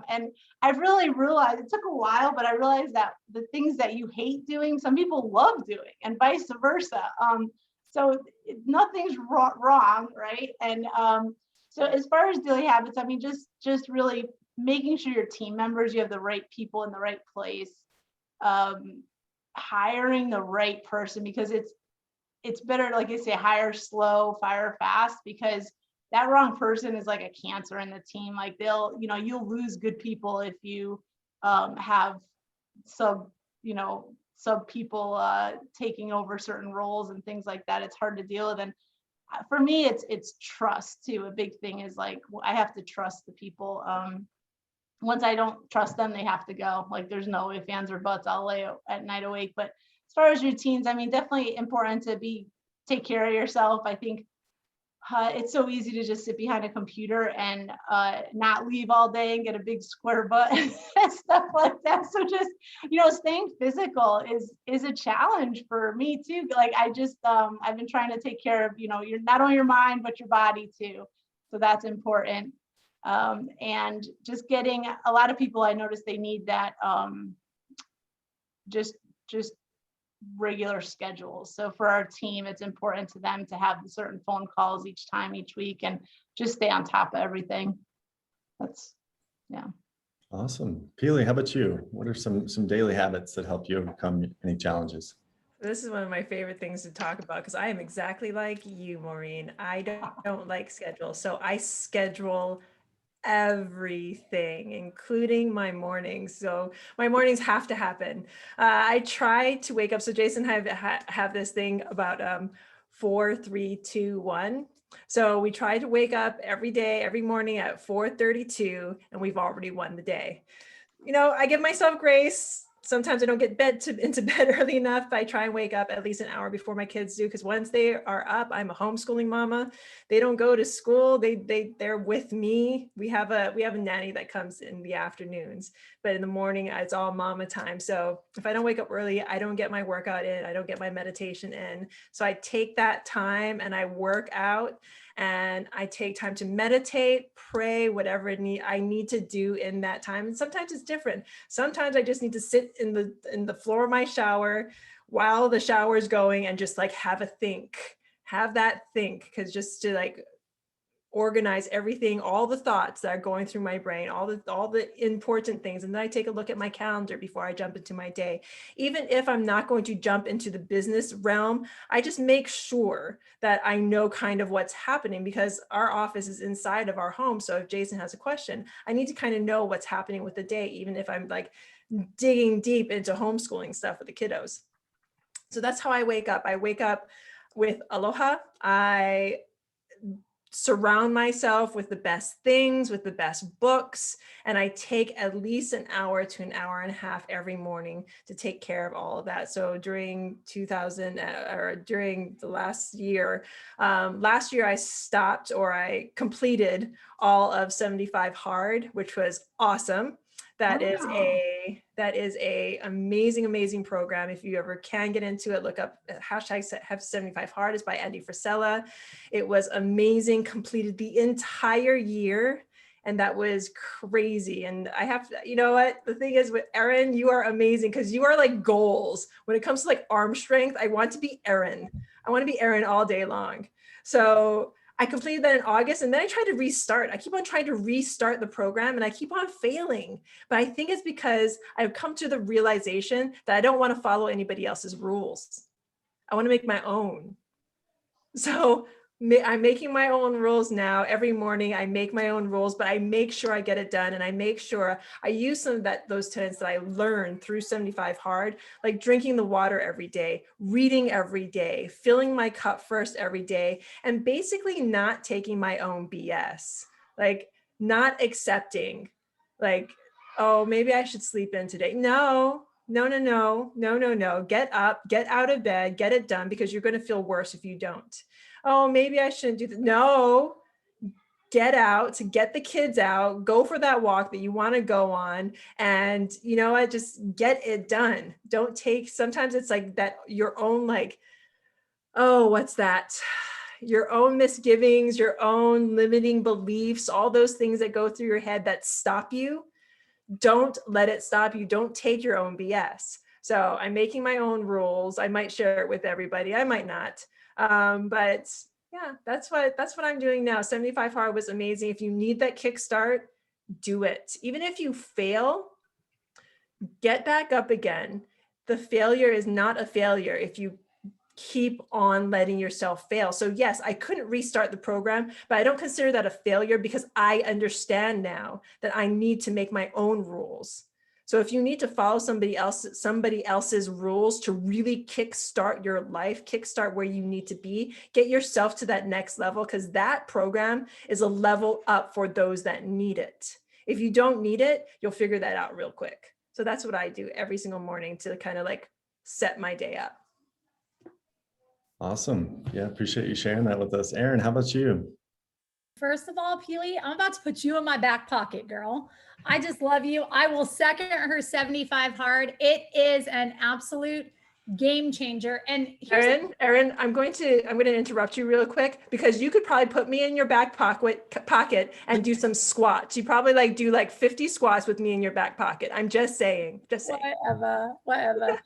And I've really realized, it took a while, but I realized that the things that you hate doing, some people love doing, and vice versa. So nothing's wrong, right? And so as far as daily habits, I mean, just really making sure your team members, you have the right people in the right place. Hiring the right person, because it's better, like I say, hire slow, fire fast, because that wrong person is like a cancer in the team. Like you'll lose good people if you have sub people taking over certain roles and things like that. It's hard to deal with. And for me, it's trust too. A big thing is like, I have to trust the people. Once I don't trust them, they have to go. Like there's no ifs, ands, or buts. I'll lay at night awake. But as far as routines, I mean, definitely important to take care of yourself. I think it's so easy to just sit behind a computer and not leave all day and get a big square butt and stuff like that. So just, staying physical is a challenge for me too. Like I've been trying to take care of, you're not only your mind, but your body too. So that's important. And just getting a lot of people, I noticed they need that just regular schedules. So for our team, it's important to them to have certain phone calls each week, and just stay on top of everything. Yeah. Awesome. Pili, how about you? What are some daily habits that help you overcome any challenges? This is one of my favorite things to talk about, because I am exactly like you, Maureen. I don't like schedules. So I schedule everything, including my mornings. So my mornings have to happen. I try to wake up. So Jason and I have this thing about 4, 3, 2, 1. So we try to wake up every day, every morning at 4:32, and we've already won the day. I give myself grace. Sometimes I don't get into bed early enough. I try and wake up at least an hour before my kids do, because once they are up, I'm a homeschooling mama. They don't go to school. They're with me. We have a nanny that comes in the afternoons, but in the morning it's all mama time. So if I don't wake up early, I don't get my workout in. I don't get my meditation in. So I take that time and I work out. And I take time to meditate, pray, whatever I need to do in that time. And sometimes it's different. Sometimes I just need to sit in the floor of my shower while the shower is going and just like have that think, because just to like organize everything, all the thoughts that are going through my brain, all the important things. And then I take a look at my calendar before I jump into my day. Even if I'm not going to jump into the business realm, I just make sure that I know kind of what's happening, because our office is inside of our home. So if Jason has a question, I need to kind of know what's happening with the day, even if I'm like digging deep into homeschooling stuff with the kiddos. So that's how I wake up. I wake up with aloha. I surround myself with the best things, with the best books, and I take at least an hour to an hour and a half every morning to take care of all of that. So during during the last year I stopped, or I completed all of 75 Hard, which was awesome. That is a amazing program. If you ever can get into it, look up #75 Hard. Is by Andy Frisella. It was amazing. Completed the entire year, and that was crazy. And I have to, you know what? The thing is with Erin, you are amazing, because you are like goals. When it comes to like arm strength, I want to be Erin. I want to be Erin all day long. So I completed that in August, and then I tried to restart. I keep on trying to restart the program, and I keep on failing. But I think it's because I've come to the realization that I don't want to follow anybody else's rules. I want to make my own. So I'm making my own rules now. Every morning I make my own rules, but I make sure I get it done. And I make sure I use some of those tenets that I learned through 75 Hard, like drinking the water every day, reading every day, filling my cup first every day, and basically not taking my own BS. like not accepting, like, oh, maybe I should sleep in today. No, no, no, no, no, no, no. Get up, get out of bed, get it done, because you're going to feel worse if you don't. Oh, maybe I shouldn't do that. No, get out, get the kids out, go for that walk that you want to go on. And you know what, just get it done. Don't take, sometimes it's like that, your own like, oh, what's that? Your own misgivings, your own limiting beliefs, all those things that go through your head that stop you. Don't let it stop you. Don't take your own BS. So I'm making my own rules. I might share it with everybody. I might not. But yeah, that's what I'm doing now. 75 Hard was amazing. If you need that kickstart, do it. Even if you fail, get back up again. The failure is not a failure if you keep on letting yourself fail. So yes, I couldn't restart the program, but I don't consider that a failure because I understand now that I need to make my own rules. So if you need to follow somebody else's rules to really kickstart your life, kickstart where you need to be, get yourself to that next level, because that program is a level up for those that need it. If you don't need it, you'll figure that out real quick. So that's what I do every single morning to kind of like set my day up. Awesome. Yeah, appreciate you sharing that with us. Erin, how about you? First of all, Pili, I'm about to put you in my back pocket, girl. I just love you. I will second her 75 Hard. It is an absolute game changer. And Erin, I'm going to interrupt you real quick, because you could probably put me in your back pocket and do some squats. You probably do 50 squats with me in your back pocket. I'm just saying. Whatever.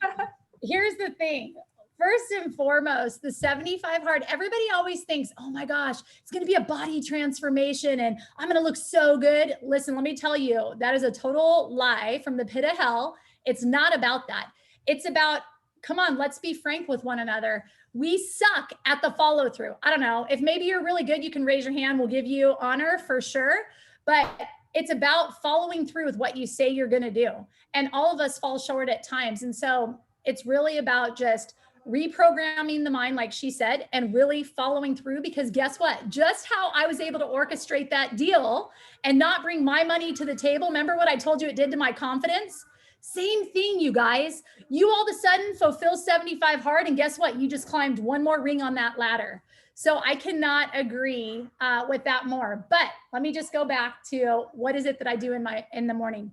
Here's the thing. First and foremost, the 75 Hard, everybody always thinks, oh my gosh, it's going to be a body transformation and I'm going to look so good. Listen, let me tell you, that is a total lie from the pit of hell. It's not about that. It's about, come on, let's be frank with one another. We suck at the follow through. I don't know. If maybe you're really good, you can raise your hand. We'll give you honor for sure. But it's about following through with what you say you're going to do. And all of us fall short at times. And so it's really about just reprogramming the mind, like she said, and really following through, because guess what? Just how I was able to orchestrate that deal and not bring my money to the table. Remember what I told you it did to my confidence? Same thing, you guys. You all of a sudden fulfill 75 Hard, and guess what? You just climbed one more ring on that ladder. So I cannot agree with that more. But let me just go back to what is it that I do in the morning.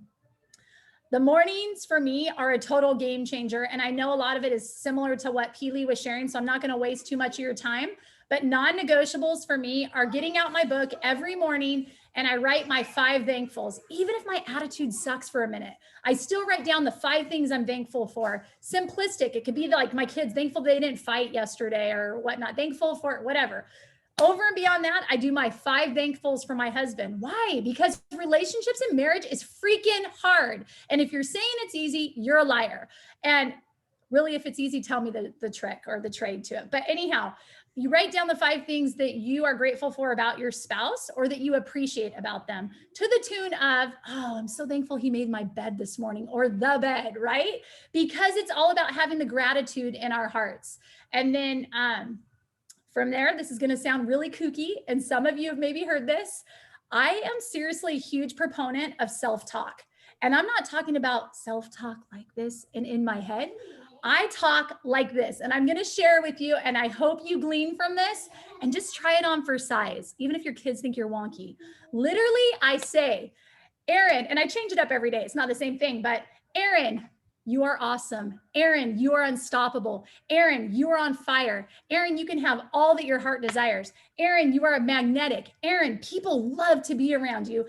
The mornings for me are a total game changer. And I know a lot of it is similar to what Pili was sharing, so I'm not going to waste too much of your time. But non-negotiables for me are getting out my book every morning and I write my 5 thankfuls. Even if my attitude sucks for a minute, I still write down the 5 things I'm thankful for. Simplistic. It could be like my kids, thankful they didn't fight yesterday or whatnot, thankful for whatever. Over and beyond that, I do my 5 thankfuls for my husband. Why? Because relationships and marriage is freaking hard. And if you're saying it's easy, you're a liar. And really, if it's easy, tell me the trick or the trade to it. But anyhow, you write down the 5 things that you are grateful for about your spouse or that you appreciate about them, to the tune of, oh, I'm so thankful he made my bed this morning, or the bed, right? Because it's all about having the gratitude in our hearts. And then, from there, this is going to sound really kooky, and some of you have maybe heard this. I am seriously a huge proponent of self-talk. And I'm not talking about self-talk like this and in my head. I talk like this, and I'm going to share with you, and I hope you glean from this and just try it on for size, even if your kids think you're wonky. Literally, I say, Erin, and I change it up every day. It's not the same thing, but Erin, you are awesome. Erin, you are unstoppable. Erin, you are on fire. Erin, you can have all that your heart desires. Erin, you are magnetic. Erin, people love to be around you.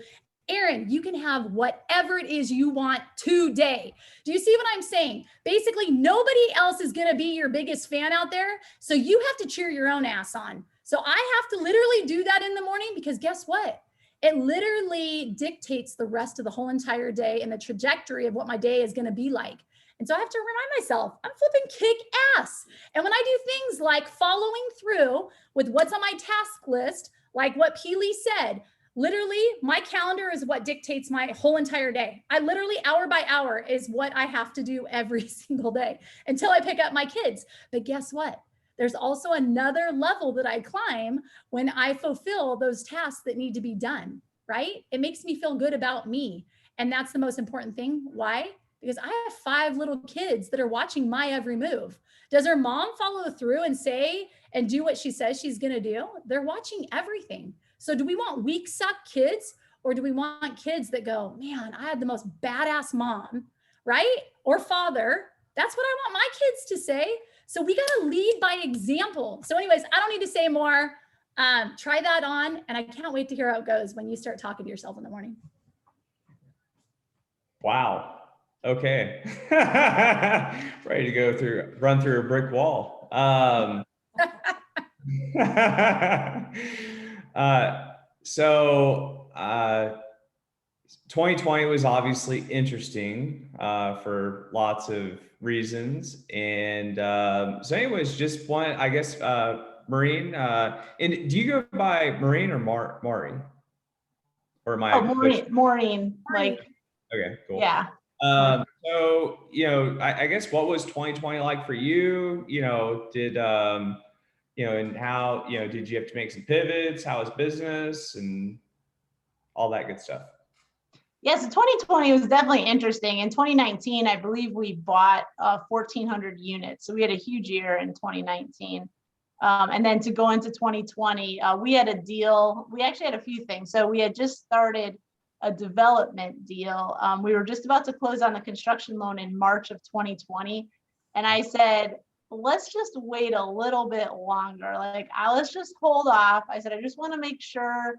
Erin, you can have whatever it is you want today. Do you see what I'm saying? Basically, nobody else is going to be your biggest fan out there. So you have to cheer your own ass on. So I have to literally do that in the morning, because guess what? It literally dictates the rest of the whole entire day and the trajectory of what my day is going to be like. And so I have to remind myself, I'm flipping kick ass. And when I do things like following through with what's on my task list, like what Pili said, literally my calendar is what dictates my whole entire day. I literally, hour by hour, is what I have to do every single day until I pick up my kids. But guess what? There's also another level that I climb when I fulfill those tasks that need to be done, right? It makes me feel good about me. And that's the most important thing. Why? Because I have 5 little kids that are watching my every move. Does her mom follow through and say and do what she says she's going to do? They're watching everything. So do we want weak suck kids, or do we want kids that go, man, I had the most badass mom, right? Or father. That's what I want my kids to say. So we got to lead by example. So anyways, I don't need to say more. Try that on. And I can't wait to hear how it goes when you start talking to yourself in the morning. Wow. Okay. Ready to run through a brick wall. So 2020 was obviously interesting for lots of reasons. And so anyways, just one, I guess, Maureen, and do you go by Maureen or Maureen? Or am I? Oh, Maureen, like, okay, cool. yeah. So, you know, I guess what was 2020 like for you? You know, did, you know, and how, you know, did you have to make some pivots? How was business and all that good stuff? Yes, 2020 was definitely interesting. In 2019, I believe we bought 1,400 units. So we had a huge year in 2019. And then to go into 2020, we had a deal. We actually had a few things. So we had just started a development deal. We were just about to close on the construction loan in March of 2020. And I said, let's just wait a little bit longer. Like, let's just hold off. I said, I just want to make sure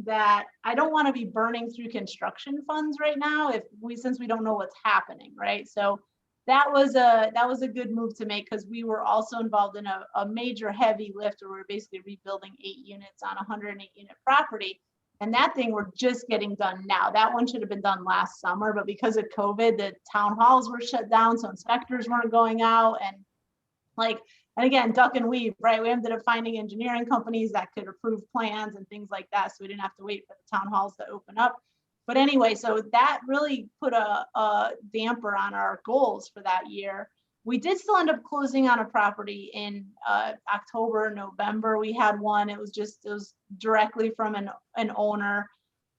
that I don't want to be burning through construction funds right now since we don't know what's happening, right? So that was a good move to make, because we were also involved in a major heavy lift where we were basically rebuilding 8 units on a 108 unit property. And that thing we're just getting done now. That one should have been done last summer, but because of COVID, the town halls were shut down, so inspectors weren't going out, and again, duck and weave, right? We ended up finding engineering companies that could approve plans and things like that, so we didn't have to wait for the town halls to open up. But anyway, so that really put a damper on our goals for that year. We did still end up closing on a property in October, November. We had one. It was directly from an owner.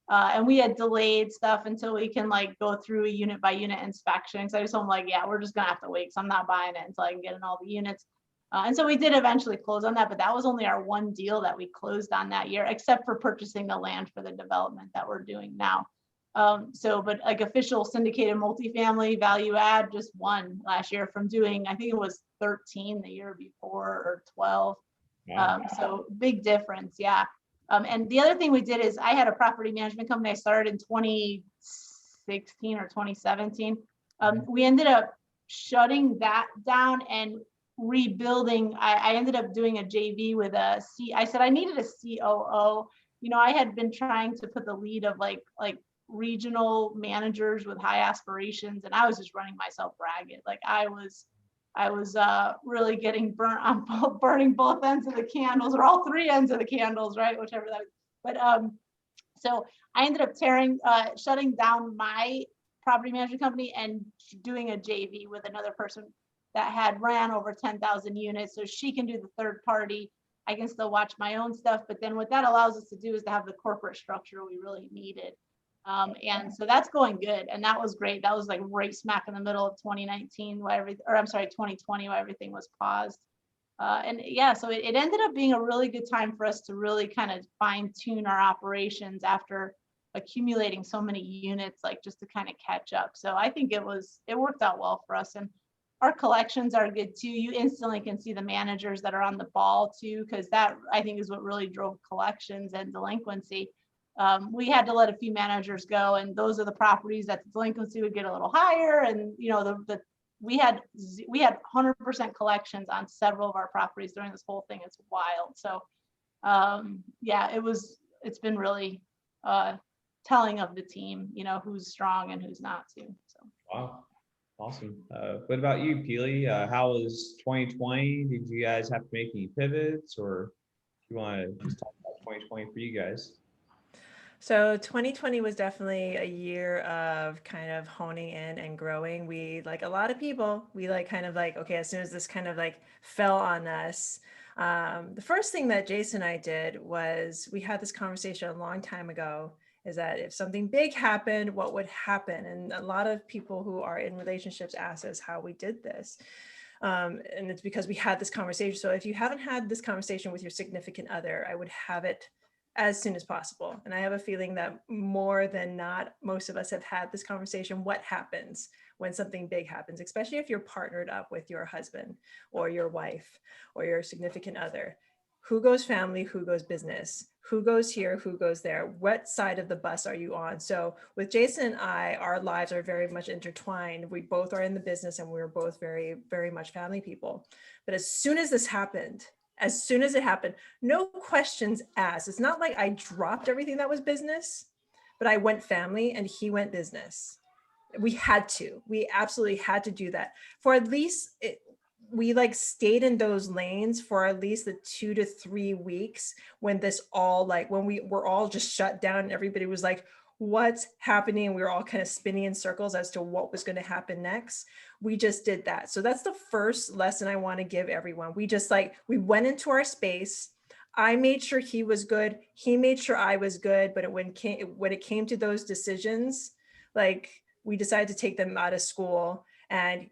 And we had delayed stuff until we can go through a unit by unit inspection. So I just told them yeah, we're just gonna have to wait. So I'm not buying it until I can get in all the units. And so we did eventually close on that, but that was only our one deal that we closed on that year, except for purchasing the land for the development that we're doing now. But official syndicated multifamily value add, just one last year from doing, I think it was 13 the year before, or 12. So big difference, yeah. And the other thing we did is I had a property management company I started in 2016 or 2017. We ended up shutting that down and rebuilding. I ended up doing a JV with I said I needed a COO. You know, I had been trying to put the lead of like regional managers with high aspirations, and I was just running myself ragged. Like I was really getting burnt on burning both ends of the candles, or all 3 ends of the candles, right? Whichever that was. But so I ended up shutting down my property management company and doing a JV with another person that had ran over 10,000 units. So she can do the third party. I can still watch my own stuff. But then what that allows us to do is to have the corporate structure we really needed. And so that's going good. And that was great. That was like right smack in the middle of 2019, 2020, while everything was paused. And yeah, so it ended up being a really good time for us to really kind of fine tune our operations after accumulating so many units, just to kind of catch up. So I think it worked out well for us. And our collections are good too. You instantly can see the managers that are on the ball too, because that I think is what really drove collections and delinquency. We had to let a few managers go, and those are the properties that the delinquency would get a little higher. And you know, we had 100% collections on several of our properties during this whole thing. It's wild. So yeah, it's been really telling of the team, you know, who's strong and who's not too. So wow, awesome. What about you, Pili? How was 2020? Did you guys have to make any pivots, or do you want to just talk about 2020 for you guys? So 2020 was definitely a year of kind of honing in and growing. We, like a lot of people, okay, as soon as this kind of fell on us, the first thing that Jason and I did was we had this conversation a long time ago, is that if something big happened, what would happen? And a lot of people who are in relationships ask us how we did this. And it's because we had this conversation. So if you haven't had this conversation with your significant other, I would have it as soon as possible. And I have a feeling that more than not, most of us have had this conversation. What happens when something big happens, especially if you're partnered up with your husband or your wife or your significant other? Who goes family, who goes business, who goes here, who goes there? What side of the bus are you on? So with Jason and I, our lives are very much intertwined. We both are in the business and we're both very, very much family people. But as soon as this happened, as soon as it happened, no questions asked. It's not like I dropped everything that was business, but I went family and he went business. We had to, we absolutely had to do that for at least, we like stayed in those lanes for at least the 2 to 3 weeks when this all like, when we were all just shut down and everybody was like, what's happening? And we were all kind of spinning in circles as to what was going to happen next. We just did that. So that's the first lesson I want to give everyone. We just like, we went into our space. I made sure he was good. He made sure I was good. But when it came to those decisions, like we decided to take them out of school and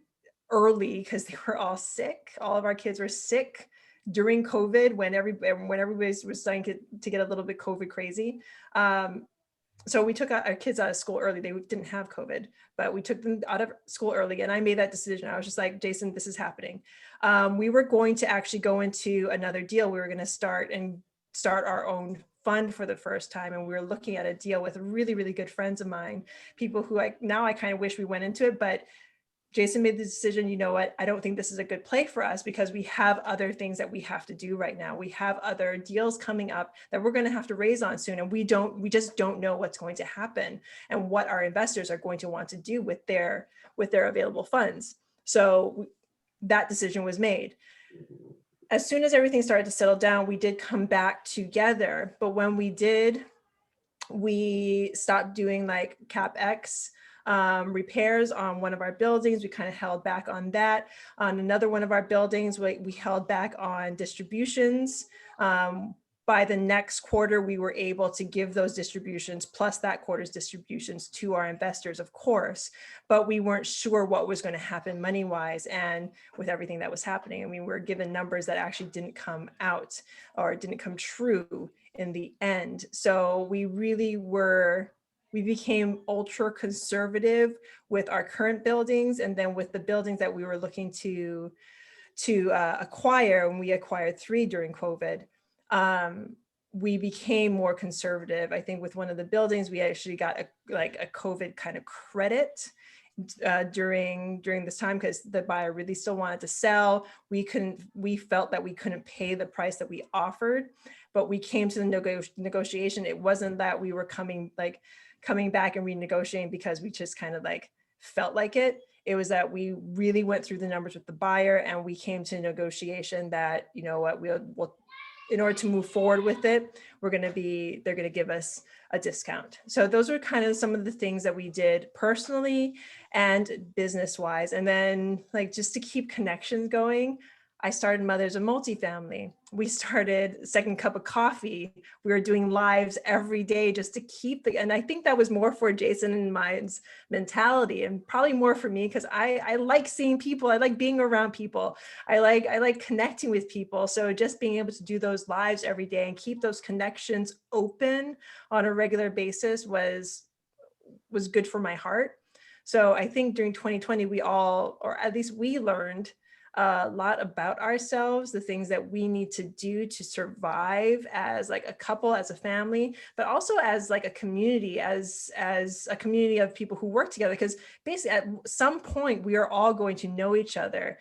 early because they were all sick. All of our kids were sick during COVID when everybody was starting to get a little bit COVID crazy. So we took our kids out of school early. They didn't have COVID, but we took them out of school early. And I made that decision. I was just like, Jason, this is happening. We were going to actually go into another deal. We were going to start our own fund for the first time. And we were looking at a deal with really, really good friends of mine, people who I kind of wish we went into it, but Jason made the decision, you know what, I don't think this is a good play for us because we have other things that we have to do right now. We have other deals coming up that we're going to have to raise on soon. And we just don't know what's going to happen and what our investors are going to want to do with their available funds. So that decision was made. As soon as everything started to settle down, we did come back together. But when we did, we stopped doing like CapEx repairs on one of our buildings. We kind of held back on that. On another one of our buildings, we held back on distributions. By the next quarter, we were able to give those distributions plus that quarter's distributions to our investors, of course, but we weren't sure what was going to happen money-wise and with everything that was happening. I mean, we were given numbers that actually didn't come out or didn't come true in the end. So we became ultra conservative with our current buildings, and then with the buildings that we were looking to acquire, and we acquired 3 during COVID, we became more conservative. I think with one of the buildings, we actually got a COVID kind of credit during this time because the buyer really still wanted to sell. We felt that we couldn't pay the price that we offered, but we came to the negotiation. It wasn't that we were coming back and renegotiating because we just kind of like felt like it. It was that we really went through the numbers with the buyer and we came to a negotiation that, you know what, we'll in order to move forward with it, they're going to give us a discount. So those are kind of some of the things that we did personally and business wise. And then like, just to keep connections going, I started Mothers of Multifamily. We started Second Cup of Coffee. We were doing lives every day just to keep and I think that was more for Jason and mine's mentality and probably more for me because I like seeing people. I like being around people. I like connecting with people. So just being able to do those lives every day and keep those connections open on a regular basis was good for my heart. So I think during 2020, we all, or at least we learned a lot about ourselves, the things that we need to do to survive as like a couple, as a family, but also as like a community, as a community of people who work together. Because basically at some point we are all going to know each other.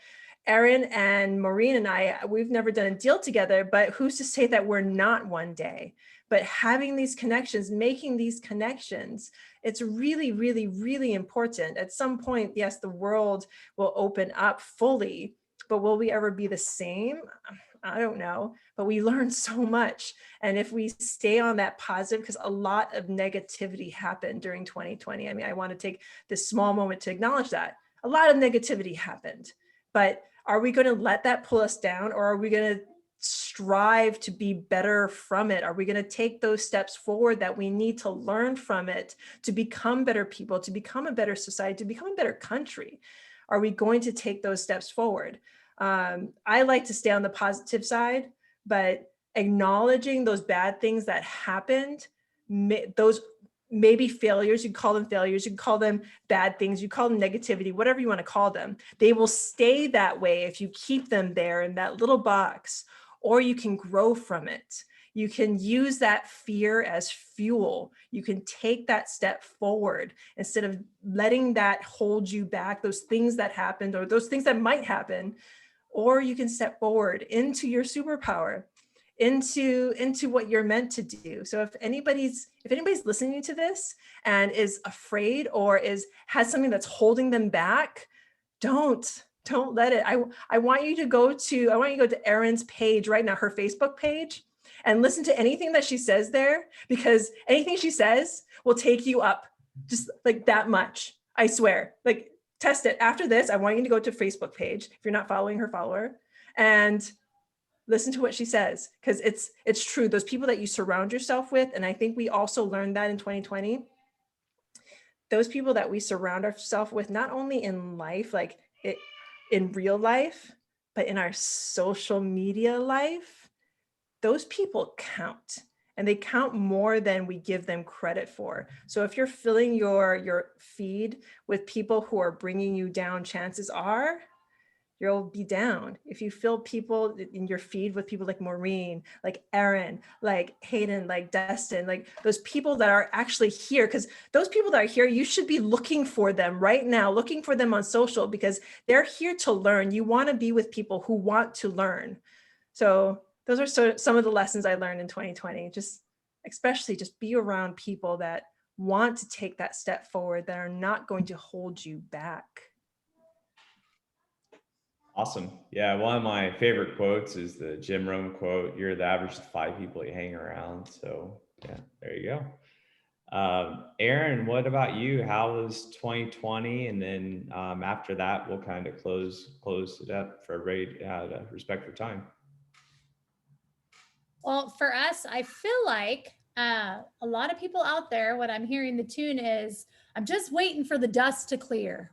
Erin and Maureen and I, we've never done a deal together, but who's to say that we're not one day? But having these connections, making these connections, it's really, really, really important. At some point, yes, the world will open up fully, but will we ever be the same? I don't know, but we learned so much. And if we stay on that positive, because a lot of negativity happened during 2020. I mean, I want to take this small moment to acknowledge that. A lot of negativity happened, but are we going to let that pull us down, or are we going to strive to be better from it? Are we going to take those steps forward that we need to learn from it to become better people, to become a better society, to become a better country? Are we going to take those steps forward? I like to stay on the positive side, but acknowledging those bad things that happened, those maybe failures, you call them failures, you can call them bad things, you call them negativity, whatever you want to call them. They will stay that way if you keep them there in that little box, or you can grow from it. You can use that fear as fuel. You can take that step forward instead of letting that hold you back, those things that happened or those things that might happen, or you can step forward into your superpower, into what you're meant to do. So if anybody's listening to this and is afraid or has something that's holding them back, don't let it. I want you to go to Erin's page right now, her Facebook page, and listen to anything that she says there, because anything she says will take you up just like that much. I swear. Like, test it. After this, I want you to go to Facebook page. If you're not following her, follow her and listen to what she says, because it's true. Those people that you surround yourself with, and I think we also learned that in 2020, those people that we surround ourselves with, not only in life, like in real life, but in our social media life, those people count, and they count more than we give them credit for. So if you're filling your feed with people who are bringing you down, chances are you'll be down. If you fill people in your feed with people like Maureen, like Erin, like Hayden, like Dustin, like those people that are actually here, because those people that are here, you should be looking for them right now, looking for them on social, because they're here to learn. You want to be with people who want to learn. So those are some of the lessons I learned in 2020. Especially just be around people that want to take that step forward, that are not going to hold you back. Awesome. Yeah, one of my favorite quotes is the Jim Rohn quote, "You're the average of 5 people you hang around." So yeah, there you go. Erin, what about you? How was 2020? And then after that, we'll kind of close it up for everybody out of respect for time. Well, for us, I feel like a lot of people out there, what I'm hearing the tune is, I'm just waiting for the dust to clear,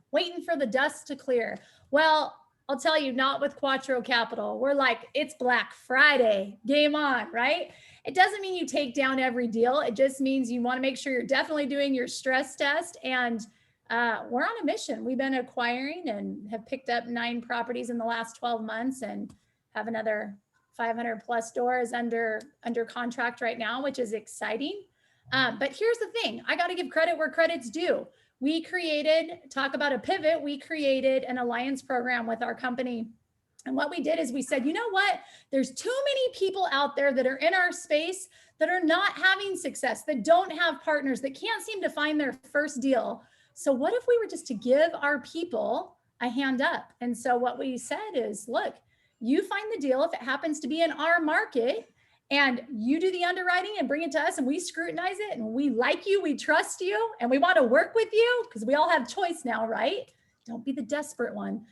Well, I'll tell you, not with Quattro Capital. We're like, it's Black Friday, game on, right? It doesn't mean you take down every deal. It just means you want to make sure you're definitely doing your stress test. And we're on a mission. We've been acquiring and have picked up 9 properties in the last 12 months and have another 500 plus doors under contract right now, which is exciting. But here's the thing. I got to give credit where credit's due. Talk about a pivot. We created an alliance program with our company. And what we did is we said, you know what? There's too many people out there that are in our space that are not having success, that don't have partners, that can't seem to find their first deal. So what if we were just to give our people a hand up? And so what we said is, look, you find the deal if it happens to be in our market, and you do the underwriting and bring it to us, and we scrutinize it, and we like you, we trust you, and we want to work with you, because we all have choice now, right? Don't be the desperate one.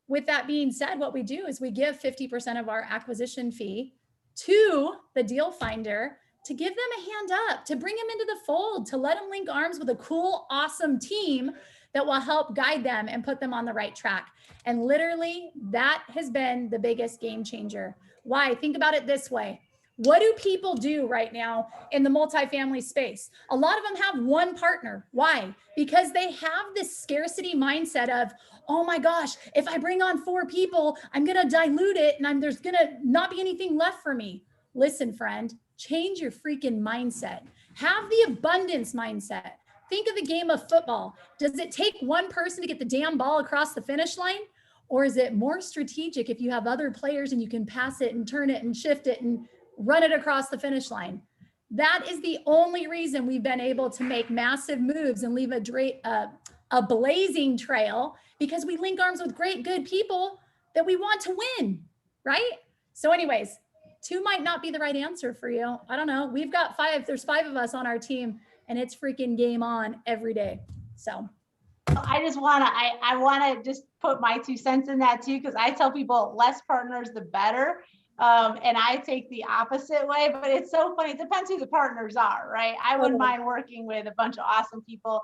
With that being said, what we do is we give 50% of our acquisition fee to the deal finder to give them a hand up, to bring them into the fold, to let them link arms with a cool, awesome team that will help guide them and put them on the right track. And literally, that has been the biggest game changer. Why? Think about it this way. What do people do right now in the multifamily space? A lot of them have one partner. Why? Because they have this scarcity mindset of, oh my gosh, if I bring on 4 people, I'm going to dilute it and there's going to not be anything left for me. Listen, friend, change your freaking mindset. Have the abundance mindset. Think of the game of football. Does it take one person to get the damn ball across the finish line? Or is it more strategic if you have other players and you can pass it and turn it and shift it and run it across the finish line? That is the only reason we've been able to make massive moves and leave a blazing trail, because we link arms with great, good people that we want to win, right? So anyways, 2 might not be the right answer for you. I don't know. We've got 5. There's 5 of us on our team, and it's freaking game on every day. So I just wanna, I wanna just put my 2 cents in that too, because I tell people less partners, the better. And I take the opposite way, but it's so funny. It depends who the partners are, right? I wouldn't mind working with a bunch of awesome people.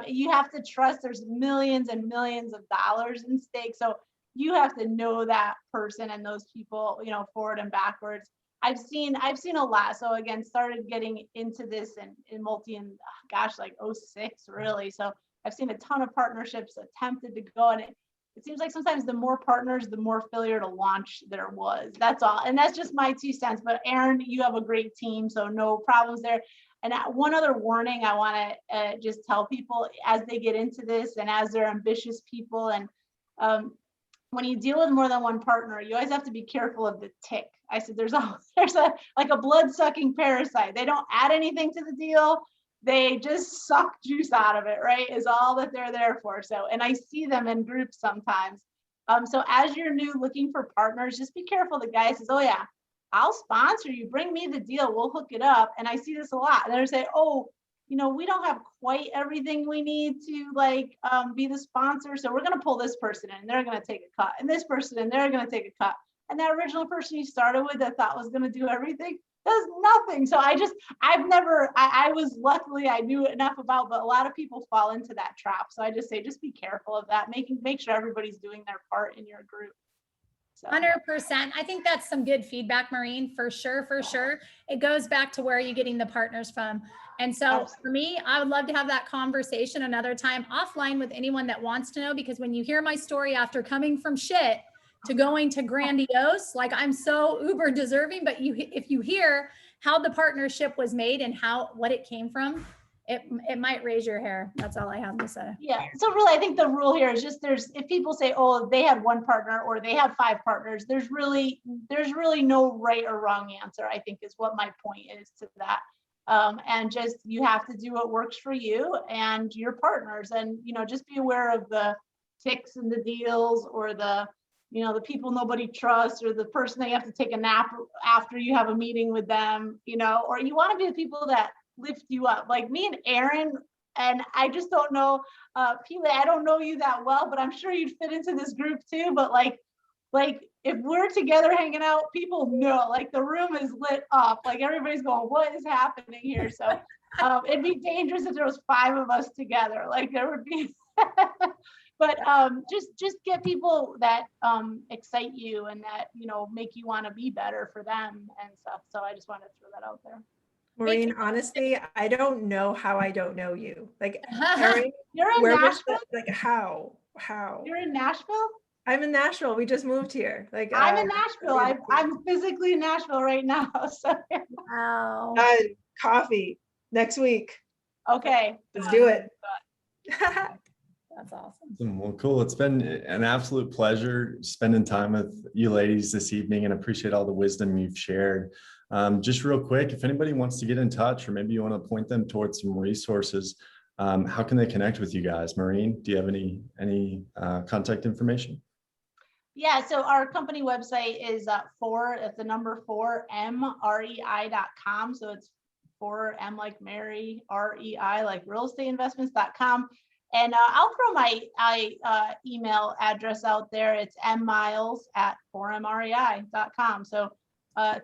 You have to trust there's millions and millions of dollars in stake. So you have to know that person and those people, you know, forward and backwards. I've seen a lot. So again, started getting into this in multi and gosh, like 06 really. So I've seen a ton of partnerships attempted to go, and it seems like sometimes the more partners, the more failure to launch there was. That's all. And that's just my 2 cents. But Erin, you have a great team, so no problems there. And one other warning I want to just tell people as they get into this and as they're ambitious people, and when you deal with more than one partner, you always have to be careful of the tick. I said there's a like a blood-sucking parasite. They don't add anything to the deal. They just suck juice out of it, right? Is all that they're there for. So, and I see them in groups sometimes. So as you're new looking for partners, just be careful. The guy says, oh yeah, I'll sponsor you, bring me the deal, we'll hook it up. And I see this a lot. And they say, oh, you know, we don't have quite everything we need to like be the sponsor. So we're going to pull this person in, they're going to take a cut, and this person in, they're going to take a cut. And that original person you started with that thought was going to do everything does nothing. So I was luckily I knew enough about, but a lot of people fall into that trap. So I just say, just be careful of that, make sure everybody's doing their part in your group. So. 100%. I think that's some good feedback, Maureen, for sure, for sure. It goes back to where are you getting the partners from? And so for me, I would love to have that conversation another time offline with anyone that wants to know, because when you hear my story after coming from shit to going to grandiose, like I'm so uber deserving, but if you hear how the partnership was made and what it came from, it might raise your hair. That's all I have to say. Yeah. So really, I think the rule here is just if people say, oh, they had one partner or they have 5 partners, there's really no right or wrong answer, I think is what my point is to that. And just, you have to do what works for you and your partners, and, you know, just be aware of the ticks in the deals, or the, you know, the people nobody trusts, or the person that you have to take a nap after you have a meeting with them, you know, or you want to be the people that lift you up, like me and Erin. And I just don't know, Pili, I don't know you that well, but I'm sure you'd fit into this group too. But like if we're together hanging out, people know, like the room is lit up, like everybody's going, what is happening here? So it'd be dangerous if there was 5 of us together, like there would be. But just get people that excite you and that, you know, make you want to be better for them and stuff. So I just wanted to throw that out there. Maureen, honestly, I don't know how I don't know you. Like, Erin, You're in where was Nashville? like how? You're in Nashville? I'm in Nashville. We just moved here. Like, I'm in Nashville. I'm physically in Nashville right now. So Wow. Coffee next week. okay. Let's do it. That's awesome. Well, cool. It's been an absolute pleasure spending time with you ladies this evening, and appreciate all the wisdom you've shared. Just real quick, if anybody wants to get in touch, or maybe you want to point them towards some resources, how can they connect with you guys? Maureen, do you have any contact information? Yeah, so our company website is it's the number 4mrei.com. So it's 4M like Mary, REI like realestateinvestments.com. And I'll throw my email address out there. It's mmiles@4mrei.com. So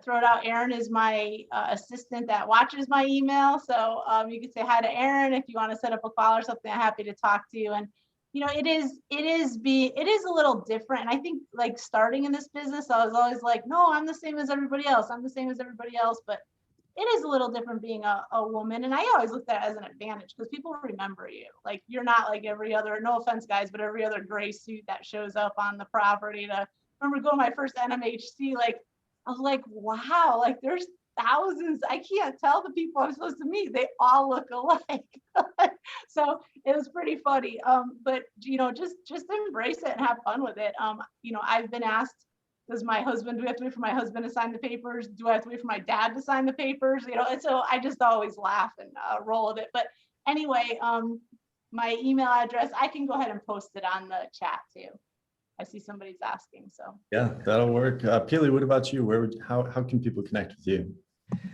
throw it out. Erin is my assistant that watches my email. So you can say hi to Erin if you want to set up a call or something. I'm happy to talk to you. And you know, it is a little different. And I think like starting in this business, I was always like, no, I'm the same as everybody else. I'm the same as everybody else. But it is a little different being a woman. And I always looked at it as an advantage because people remember you. Like you're not like every other, no offense guys, but every other gray suit that shows up on the property. I remember going to my first NMHC, like I was like, wow, like there's thousands. I can't tell the people I'm supposed to meet. They all look alike. So it was pretty funny. But you know, just embrace it and have fun with it. You know, I've been asked, do we have to wait for my husband to sign the papers? Do I have to wait for my dad to sign the papers? You know, and so I just always laugh and roll with it. But anyway, my email address, I can go ahead and post it on the chat too. I see somebody's asking, so. Yeah, that'll work. Pili, what about you? How can people connect with you?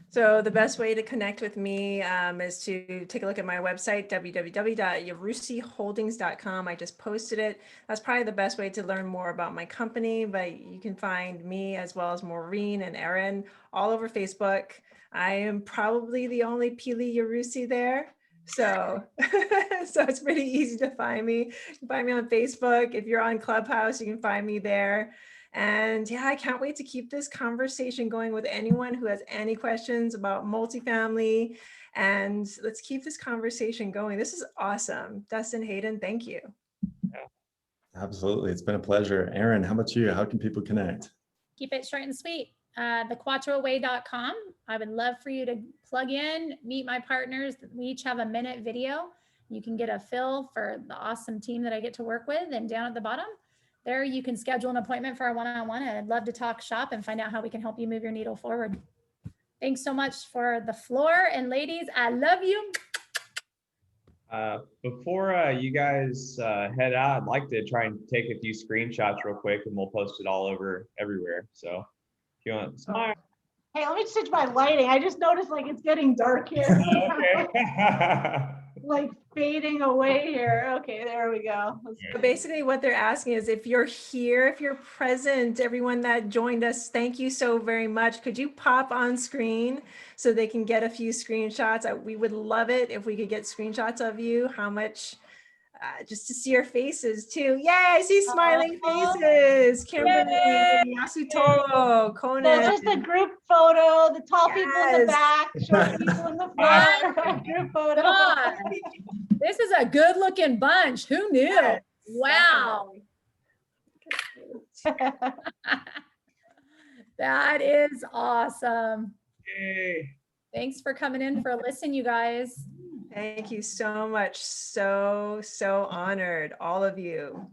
So the best way to connect with me is to take a look at my website, www.yarusiholdings.com. I just posted it. That's probably the best way to learn more about my company, but you can find me as well as Maureen and Erin all over Facebook. I am probably the only Pili Yarusi there. So, so it's pretty easy to find me. You can find me on Facebook. If you're on Clubhouse, you can find me there. And yeah, I can't wait to keep this conversation going with anyone who has any questions about multifamily. And let's keep this conversation going. This is awesome. Dustin, Hayden, thank you. Absolutely. It's been a pleasure. Erin, how about you? How can people connect? Keep it short and sweet. thequattroway.com. I would love for you to plug in, meet my partners. We each have a minute video. You can get a feel for the awesome team that I get to work with. And down at the bottom, there you can schedule an appointment for a one-on-one. And I'd love to talk shop and find out how we can help you move your needle forward. Thanks so much for the floor. And ladies, I love you. Before you guys head out, I'd like to try and take a few screenshots real quick, and we'll post it all over everywhere. So if you want to smile. Hey, let me switch my lighting. I just noticed like it's getting dark here. Okay. Like fading away here. Okay, there we go. So basically what they're asking is if you're here, if you're present, everyone that joined us, thank you so very much. Could you pop on screen so they can get a few screenshots? We would love it if we could get screenshots of you. How much, just to see your faces too. Yay, I see smiling faces. Kimberly, Yasutolo, So Conan. just a group photo, the tall people in the Yes. back, short people in the front, group photo. God, this is a good looking bunch. Who knew? Yes, Wow. That is awesome. Yay. Thanks for coming in for a listen, you guys. Thank you so much. So honored, all of you.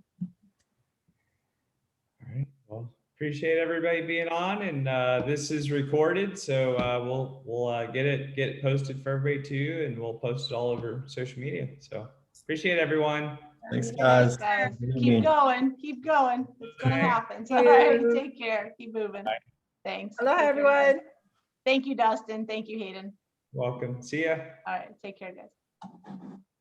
All right. Well, appreciate everybody being on, and this is recorded, so we'll get it posted for everybody too, and we'll post it all over social media. So appreciate everyone. Thanks, guys. Guys, Good keep evening. going, keep going. It's gonna Okay. happen. Thank All right, you. take care. Keep moving. Thanks. Aloha, Take care, everyone. guys. Thank you, Dustin. Thank you, Hayden. Welcome. See ya. All right, take care, guys.